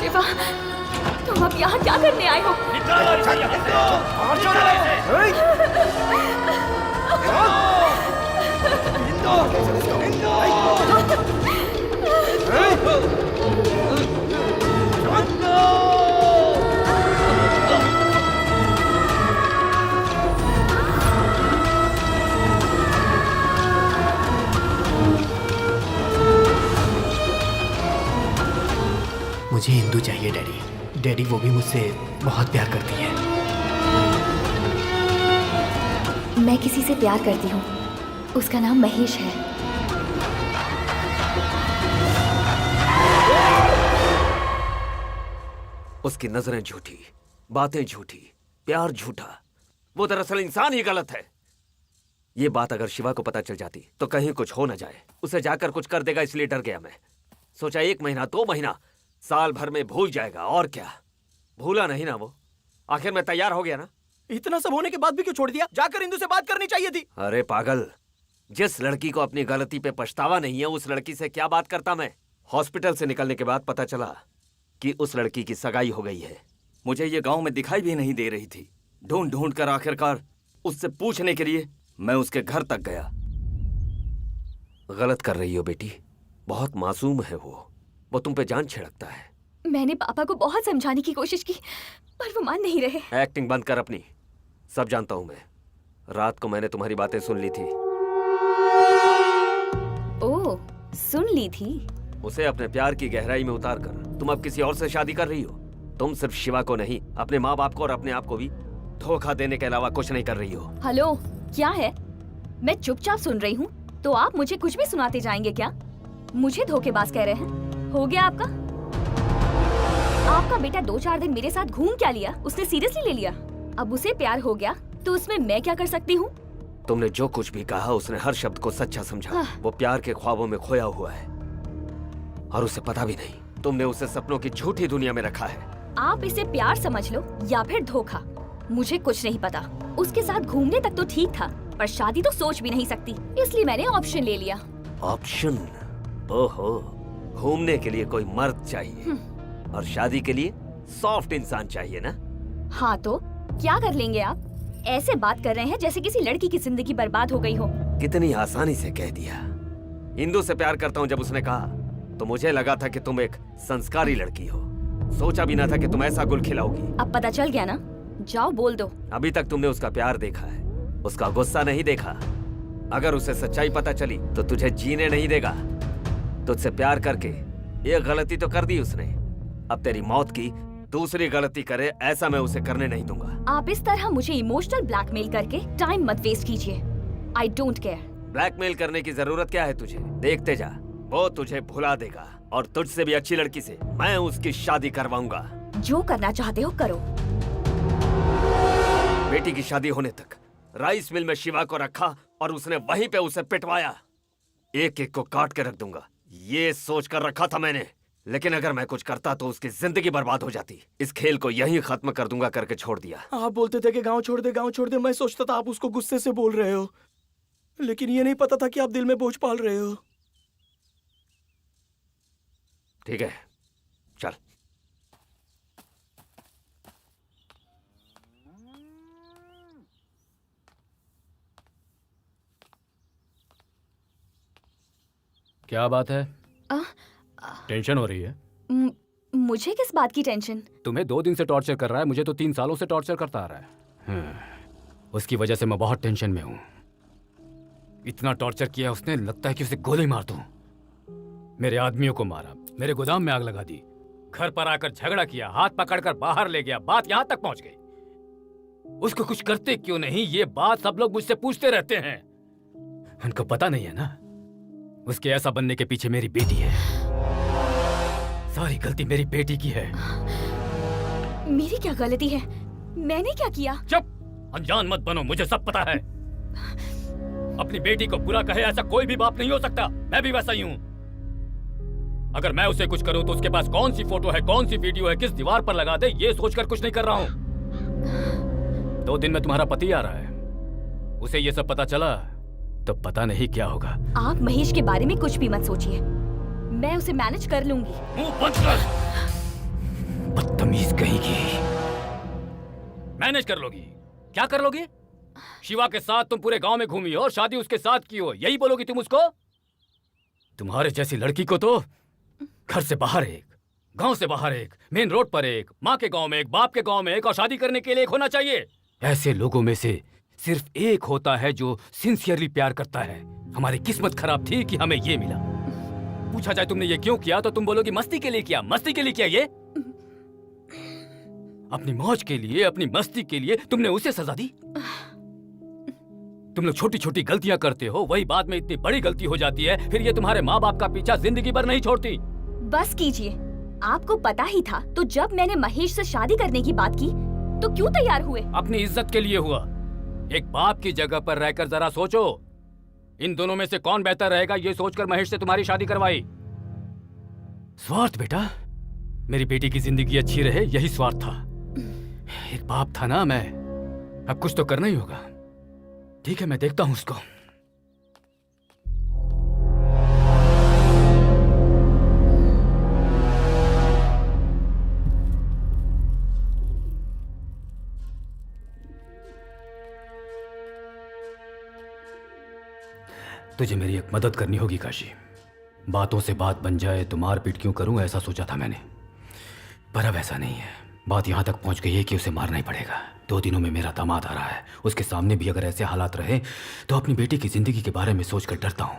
शिवा, तुम अब यहाँ क्या करने आए हो?
मुझे इंदु चाहिए डैडी। डैडी वो भी मुझसे बहुत प्यार करती है।
मैं किसी से प्यार करती हूँ, उसका नाम महेश है।
उसकी नजरें झूठी, बातें झूठी, प्यार झूठा। वो दरअसल इंसान ही गलत है। ये बात अगर शिवा को पता चल जाती तो कहीं कुछ हो न जाए। उसे जाकर कुछ कर देगा, इसलिए डर गया मैं। सोचा 1 महीना 2 महीना साल भर में भूल जाएगा, और क्या। भूला नहीं ना वो। आखिर मैं तैयार हो गया ना।
इतना सब होने के बाद भी क्यों छोड़ दिया? जाकर इंदु से बात करनी चाहिए थी।
अरे पागल, जिस लड़की को अपनी गलती पे पछतावा नहीं है उस लड़की से क्या बात करता मैं। हॉस्पिटल से निकलने के बाद पता चला कि उस लड़की की सगाई हो गई है।
मुझे ये गांव में दिखाई भी नहीं दे रही थी। ढूंढ ढूंढ कर आखिरकार उससे पूछने के लिए मैं उसके घर तक गया।
गलत कर रही हो बेटी, बहुत मासूम है वो तुम पे जान छिड़कता है।
मैंने पापा को बहुत समझाने की कोशिश की, पर वो मान नहीं रहे।
एक्टिंग बंद कर अपनी। सब जानता हूं मैं। रात को मैंने तुम्हारी बातें सुन ली थी।
ओह, सुन ली थी?
उसे अपने प्यार की गहराई में उतार कर तुम अब किसी और से शादी कर रही हो। तुम सिर्फ शिवा को नहीं, अपने माँ बाप को और अपने आप को भी धोखा देने के अलावा कुछ नहीं कर रही हो।
हेलो, क्या है? मैं चुपचाप सुन रही हूँ, तो आप मुझे कुछ भी सुनाते जाएंगे क्या? मुझे धोखेबाज कह रहे हैं? हो गया आपका? आपका बेटा 2-4 दिन मेरे साथ घूम क्या लिया, उसने सीरियसली ले लिया। अब उसे प्यार हो गया तो उसमें मैं क्या कर सकती हूँ?
तुमने जो कुछ भी कहा उसने हर शब्द को सच्चा समझा। वो प्यार के ख्वाबों में खोया हुआ है और उसे पता भी नहीं। तुमने उसे सपनों की झूठी दुनिया में रखा है।
आप इसे प्यार समझ लो या फिर धोखा, मुझे कुछ नहीं पता। उसके साथ घूमने तक तो ठीक था, पर शादी तो सोच भी नहीं सकती, इसलिए मैंने ऑप्शन ले लिया।
ऑप्शन? ओहो, घूमने के लिए कोई मर्द चाहिए और शादी के लिए सॉफ्ट इंसान चाहिए ना?
हाँ तो क्या कर लेंगे आप? ऐसे बात कर रहे हैं जैसे किसी लड़की की जिंदगी बर्बाद हो गई हो।
कितनी आसानी से कह दिया। इंदु से प्यार करता हूँ जब उसने कहा तो मुझे लगा था कि तुम एक संस्कारी लड़की हो। सोचा भी ना था कि तुम ऐसा गुल खिलाओगी।
अब पता चल गया ना, जाओ बोल दो।
अभी तक तुमने उसका प्यार देखा है, उसका गुस्सा नहीं देखा। अगर उसे सच्चाई पता चली तो तुझे जीने नहीं देगा। तुझसे प्यार करके एक गलती तो कर दी उसने, अब तेरी मौत की दूसरी गलती करे ऐसा मैं उसे करने नहीं दूंगा।
आप इस तरह मुझे इमोशनल ब्लैकमेल करके टाइम मत वेस्ट कीजिए। I don't care.
ब्लैकमेल करने की जरूरत क्या है तुझे? देखते जा, वो तुझे भुला देगा और तुझसे भी अच्छी लड़की से मैं उसकी शादी करवाऊंगा।
जो करना चाहते हो करो।
बेटी की शादी होने तक राइस मिल में शिवा को रखा और उसने वहीं पे उसे पिटवाया। एक एक को काट के रख दूंगा, ये सोच कर रखा था मैंने। लेकिन अगर मैं कुछ करता तो उसकी जिंदगी बर्बाद हो जाती। इस खेल को यहीं खत्म कर दूंगा करके छोड़ दिया।
आप बोलते थे कि गांव छोड़ दे, गांव छोड़ दे। मैं सोचता था आप उसको गुस्से से बोल रहे हो, लेकिन ये नहीं पता था कि आप दिल में बोझ पाल रहे हो।
ठीक है, चल।
क्या बात है? टेंशन हो रही है?
मुझे किस बात की टेंशन?
तुम्हें 2 दिन से टॉर्चर कर रहा है, मुझे तो 3 सालों से टॉर्चर करता आ रहा है। उसकी वजह से मैं बहुत टेंशन में हूँ। इतना टॉर्चर किया उसने, लगता है कि उसे गोली मार दूं। मेरे आदमियों को मारा, मेरे गोदाम में आग लगा दी, घर पर आकर झगड़ा किया, हाथ पकड़कर बाहर ले गया। बात यहाँ तक पहुंच गई। उसको कुछ करते क्यों नहीं, ये बात सब लोग मुझसे पूछते रहते हैं। उनको पता नहीं है ना, उसके ऐसा बनने के पीछे मेरी बेटी है। सारी गलती मेरी बेटी की है।
मेरी क्या गलती है? मैंने क्या किया?
चुप, अनजान मत बनो, मुझे सब पता है। अपनी बेटी को बुरा कहे ऐसा कोई भी बाप नहीं हो सकता। मैं भी वैसा ही हूँ। अगर मैं उसे कुछ करूँ तो उसके पास कौन सी फोटो है, कौन सी वीडियो है, किस दीवार पर लगा दे, ये सोचकर कुछ नहीं कर रहा हूँ। 2 दिन में तुम्हारा पति आ रहा है, उसे ये सब पता चला तो पता नहीं क्या होगा।
आप महेश के बारे में कुछ भी मत सोचिए, मैं उसे मैनेज कर लूंगी।
मुंह बंद कर, बदतमीज कहेगी। मैनेज कर लोगी? क्या कर लोगी? शिवा के साथ तुम पूरे गांव में घूमी हो और शादी उसके साथ की हो, यही बोलोगी तुम उसको? तुम्हारे जैसी लड़की को तो घर से बाहर एक, गांव से बाहर एक, मेन रोड पर एक, माँ के गांव में एक, बाप के गांव में एक और शादी करने के लिए एक होना चाहिए। ऐसे लोगों में से सिर्फ एक होता है जो सिंसियरली प्यार करता है। हमारी किस्मत खराब थी कि हमें ये मिला। पूछा जाए तुमने ये क्यों किया तो तुम बोलोगी मस्ती के लिए किया। मस्ती के लिए किया ये? अपनी मौज के लिए, अपनी मस्ती के लिए तुमने उसे सजा दी। तुम लोग छोटी छोटी गलतियां करते हो, वही बाद में इतनी बड़ी गलती हो जाती है, फिर ये तुम्हारे माँ बाप का पीछा जिंदगी भर नहीं छोड़ती।
बस कीजिए, आपको पता ही था तो जब मैंने महेश से शादी करने की बात की तो क्यों तैयार हुए?
अपनी इज्जत के लिए हुआ। एक बाप की जगह पर रहकर जरा सोचो, इन दोनों में से कौन बेहतर रहेगा ये सोचकर महेश से तुम्हारी शादी करवाई। स्वार्थ बेटा, मेरी बेटी की जिंदगी अच्छी रहे यही स्वार्थ था। एक बाप था ना मैं, अब कुछ तो करना ही होगा। ठीक है, मैं देखता हूं उसको। तुझे मेरी एक मदद करनी होगी काशी। बातों से बात बन जाए तो मार पीट क्यों करूं ऐसा सोचा था मैंने, पर अब ऐसा नहीं है। बात यहाँ तक पहुँच गई है कि उसे मारना ही पड़ेगा। 2 दिनों में मेरा दामाद आ रहा है, उसके सामने भी अगर ऐसे हालात रहे तो अपनी बेटी की जिंदगी के बारे में सोचकर डरता हूँ।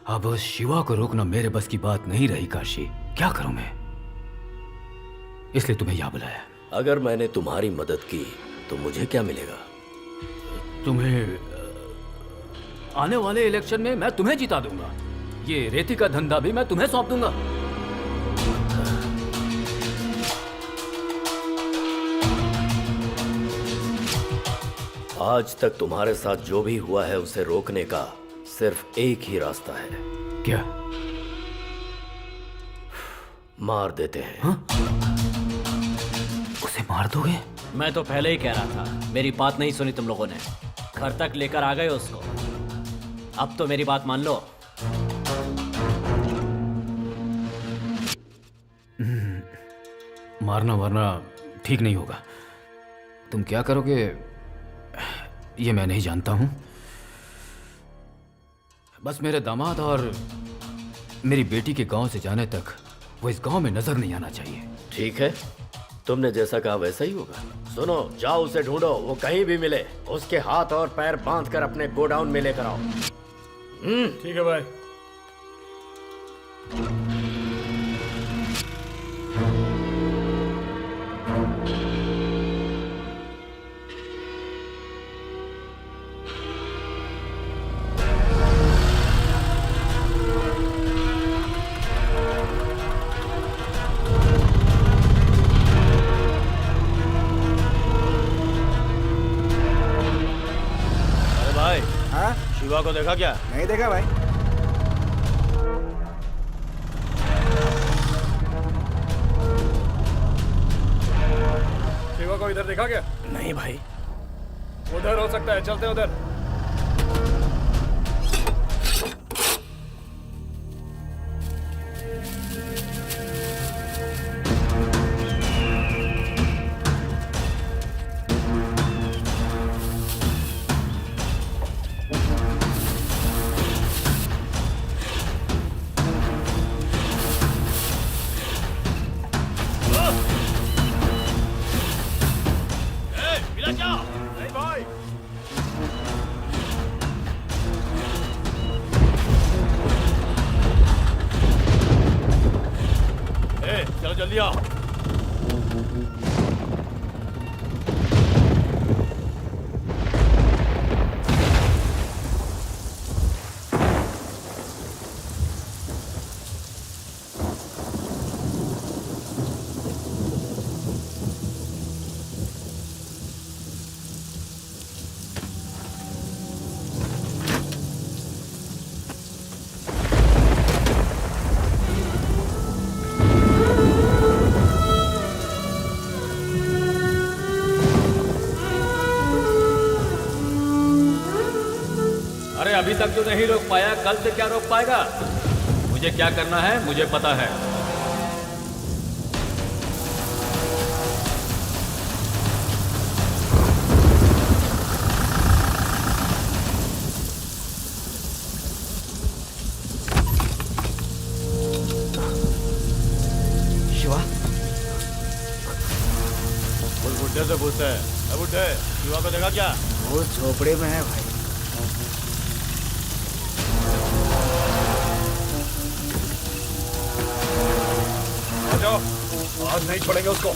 अब शिवा को रोकना मेरे बस की बात नहीं रही काशी, क्या करूं मैं, इसलिए तुम्हें यहाँ बुलाया।
अगर मैंने तुम्हारी मदद की तो मुझे क्या मिलेगा?
तुम्हें आने वाले इलेक्शन में मैं तुम्हें जिता दूंगा। ये रेती का धंधा भी मैं तुम्हें सौंप दूंगा।
आज तक तुम्हारे साथ जो भी हुआ है उसे रोकने का सिर्फ एक ही रास्ता है।
क्या?
मार देते हैं।
हाँ? उसे मार दोगे?
मैं तो पहले ही कह रहा था, मेरी बात नहीं सुनी तुम लोगों ने। घर तक लेकर आ गए उसको, अब तो मेरी बात मान लो।
मारना वारना ठीक नहीं होगा। तुम क्या करोगे ये मैं नहीं जानता हूं, बस मेरे दामाद और मेरी बेटी के गांव से जाने तक वो इस गांव में नजर नहीं आना चाहिए।
ठीक है, तुमने जैसा कहा वैसा ही होगा। सुनो, जाओ उसे ढूंढो, वो कहीं भी मिले उसके हाथ और पैर बांधकर अपने गोडाउन में लेकर आओ।
ठीक है भाई।
हाँ?
शिवा को देखा क्या?
नहीं देखा भाई।
शिवा को इधर देखा क्या?
नहीं भाई।
उधर हो सकता है, चलते उधर।
चलो जल्दी आओ।
अभी तक जो नहीं रोक पाया कल से क्या रोक पाएगा? मुझे क्या करना है मुझे पता है।
शिवा,
उस बुड्ढे से पूछते हैं। बुड्ढे, शिवा को देखा क्या?
वो झोपड़े में है भाई। जाओ, आज नहीं छोड़ेंगे उसको।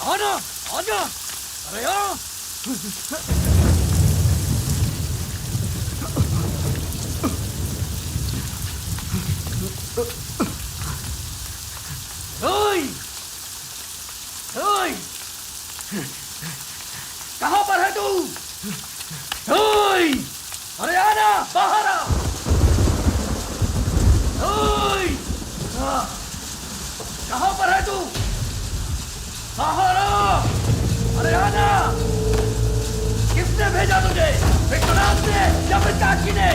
आना, आजा, अरे आ! ओए! ओए! कहाँ पर है तू? ओए! अरे आना, बाहर आ! ओए! कहाँ पर है तू? बाहर आ! अरे आना! किसने भेजा तुझे? विश्वनाथ ने या फिर काकी ने?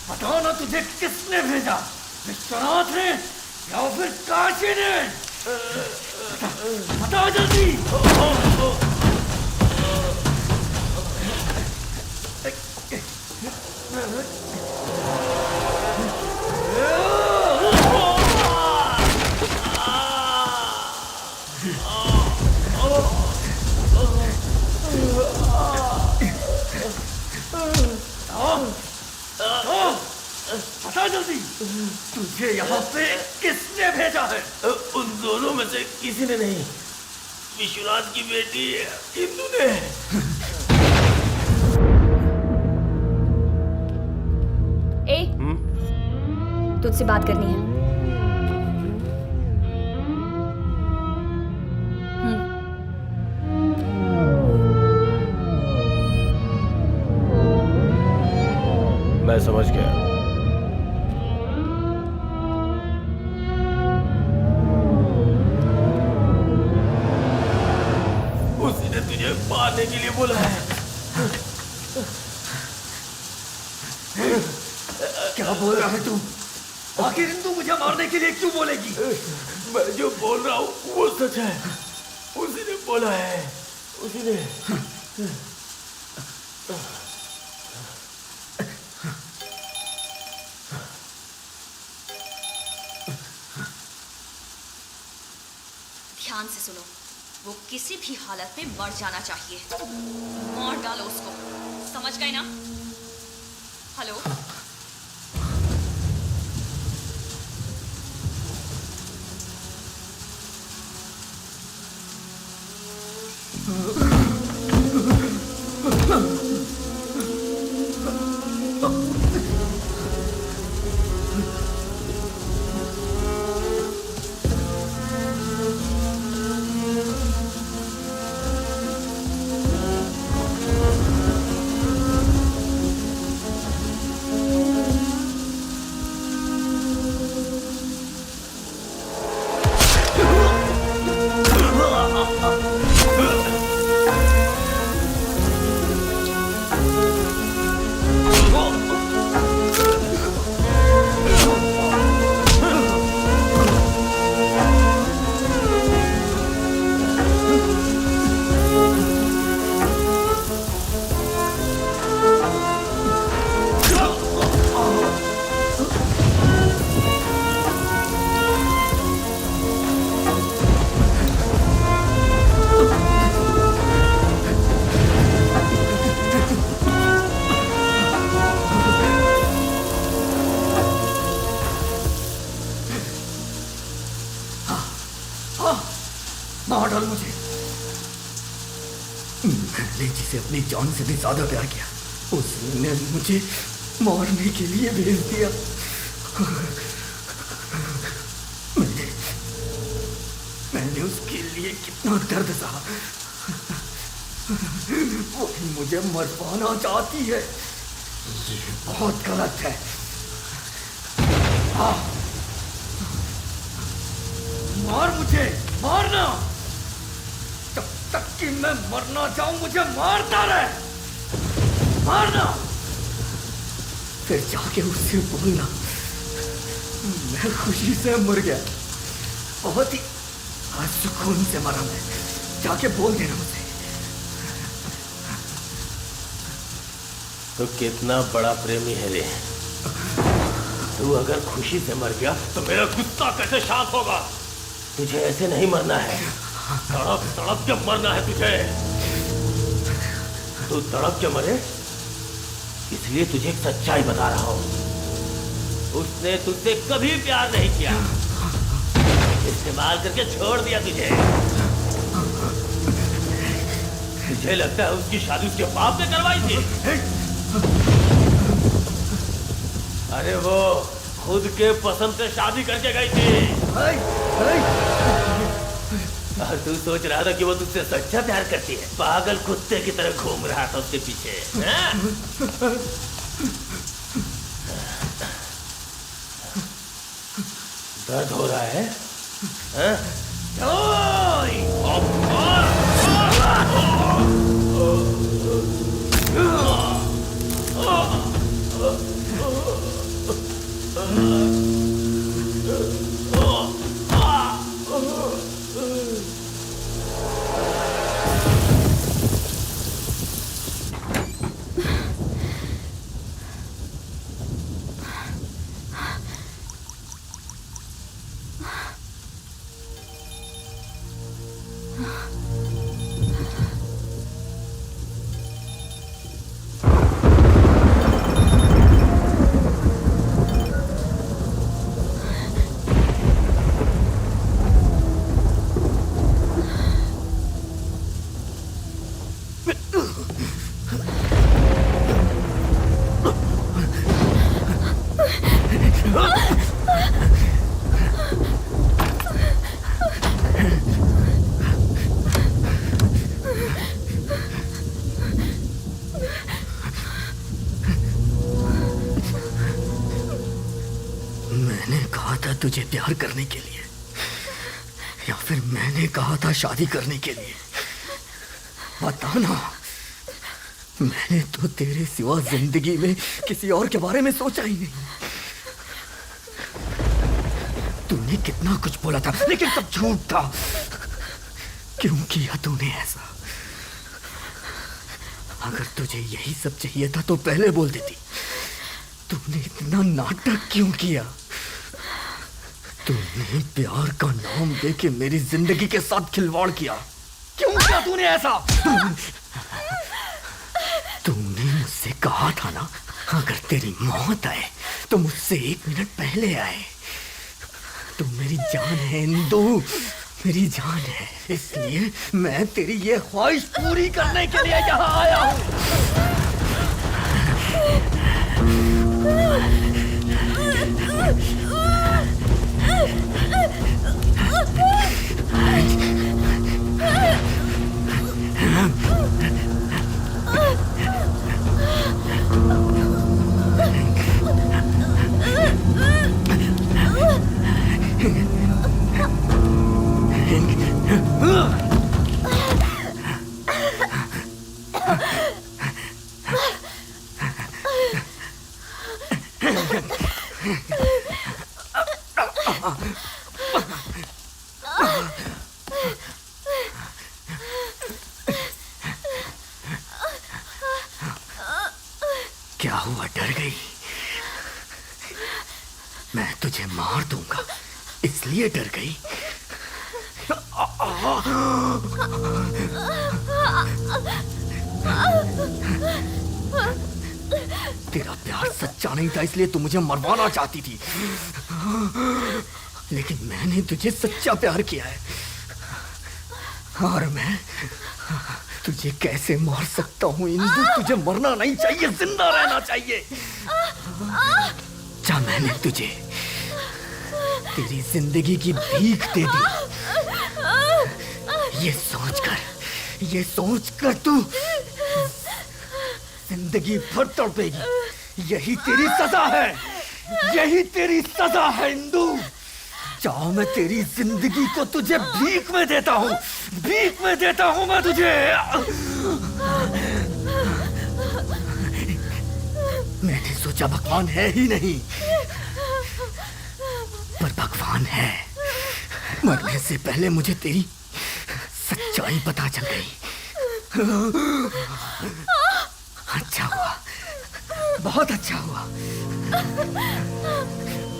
बताओ ना तुझे किसने भेजा? विश्वनाथ ने या फिर काशी ने? बताओ जल्दी! बता जल्दी, तुझे यहाँ पे किसने भेजा है?
उन दोनों में से किसी ने नहीं, विश्वनाथ की बेटी इंदु ने।
तुझसे बात करनी है।
मैं समझ गया।
उसी ने तुझे मारने के लिए बोला है।
क्या बोल रहा है तू? आखिर तू मुझे मारने के लिए क्यों बोलेगी?
मैं जो बोल रहा हूँ वो सच है। उसी ने बोला है। उसी ने।
ध्यान से सुनो, वो किसी भी हालत में मर जाना चाहिए। मार डालो उसको, समझ गए ना? हेलो?
मार डाल मुझे। मैंने जिसे अपनी जान से भी ज्यादा प्यार किया, उसने मुझे मारने के लिए भेज दिया। मैंने उसके लिए कितना दर्द सहा। वो मुझे मरवाना चाहती है। ये बहुत गलत है। मार मुझे, मारना। जब तक कि मैं मरना चाहूं मुझे मारता रहे। मारना। फिर जाके उससे बोलना मैं खुशी से मर गया, बहुत ही सुकून से मरा मैं। जाके बोल देना मुझे।
तो कितना बड़ा प्रेमी है रे। तू अगर खुशी से मर गया तो मेरा गुस्सा कैसे शांत होगा? तुझे ऐसे नहीं मरना है, तड़प तड़प के मरना है तुझे। तू तड़प के मरे, इसलिए तुझे एक सच्चाई बता रहा हूं। उसने तुझसे कभी प्यार नहीं किया, इस्तेमाल करके छोड़ दिया तुझे। तुझे लगता है उसकी शादी उसके बाप ने करवाई थी? अरे वो खुद के पसंद से शादी करके गई थी। और तू सोच रहा था कि वो तुझसे सच्चा प्यार करती है। पागल कुत्ते की तरह घूम रहा था उसके पीछे। दर्द हो रहा है?
मैंने कहा था तुझे प्यार करने के लिए, या फिर मैंने कहा था शादी करने के लिए? बता ना। मैंने तो तेरे सिवा जिंदगी में किसी और के बारे में सोचा ही नहीं। तूने कितना कुछ बोला था, लेकिन सब झूठ था। क्यों किया तूने ऐसा? अगर तुझे यही सब चाहिए था तो पहले बोल देती। तूने इतना नाटक क्यों किया? तूने प्यार का नाम देके मेरी जिंदगी के साथ खिलवाड़ किया। क्यों किया तूने ऐसा? तूने मुझसे कहा था ना, अगर तेरी मौत आए तो मुझसे 1 मिनट पहले आए। तू मेरी जान है इंदु, मेरी जान है। इसलिए मैं तेरी ये ख्वाहिश पूरी करने के लिए यहाँ आया हूँ। क्या हुआ, डर गई? मैं तुझे मार दूंगा इसलिए डर गई? तेरा प्यार सच्चा नहीं था इसलिए तू मुझे मरवाना चाहती थी, लेकिन मैंने तुझे सच्चा प्यार किया है। और मैं तुझे कैसे मार सकता हूँ इंदु? तुझे मरना नहीं चाहिए, जिंदा रहना चाहिए। क्या मैंने तुझे तेरी जिंदगी की भीख दे दी? ये सोचकर तू जिंदगी भर तड़पेगी। यही तेरी सजा है, यही तेरी सजा है इंदु। चाहो मैं तेरी जिंदगी को तुझे भीख में देता हूँ, भीख में देता हूँ मैं तुझे। मैंने सोचा भगवान है ही नहीं, पर भगवान है। मरने से पहले मुझे तेरी सच्चाई पता चल गई। अच्छा हुआ, बहुत अच्छा हुआ।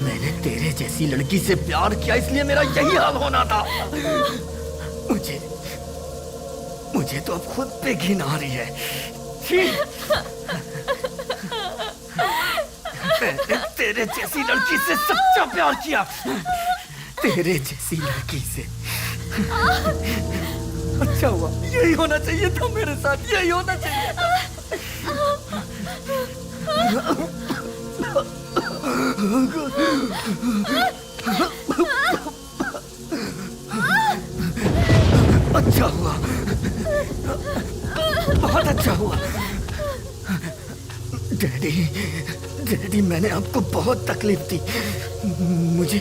मैंने तेरे जैसी लड़की से प्यार किया इसलिए मेरा यही हाल होना था। मुझे तो अब खुद पे घिन आ रही है। मैंने तेरे जैसी लड़की से सच्चा प्यार किया, तेरे जैसी लड़की से। अच्छा हुआ, यही होना चाहिए था मेरे साथ, यही होना चाहिए था। अच्छा हुआ, बहुत अच्छा हुआ। डैडी, मैंने आपको बहुत तकलीफ दी, मुझे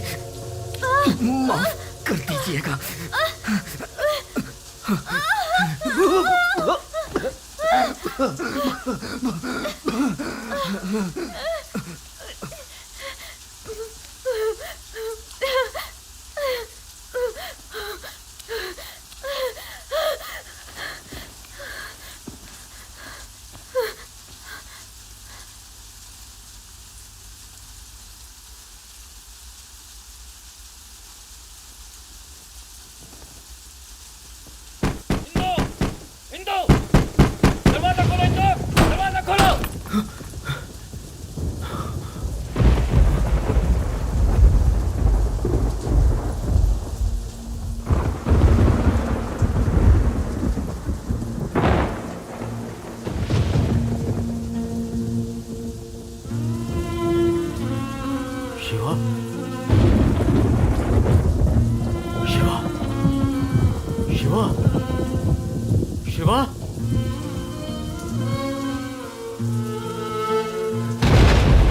माफ कर दीजिएगा।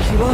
शिवा,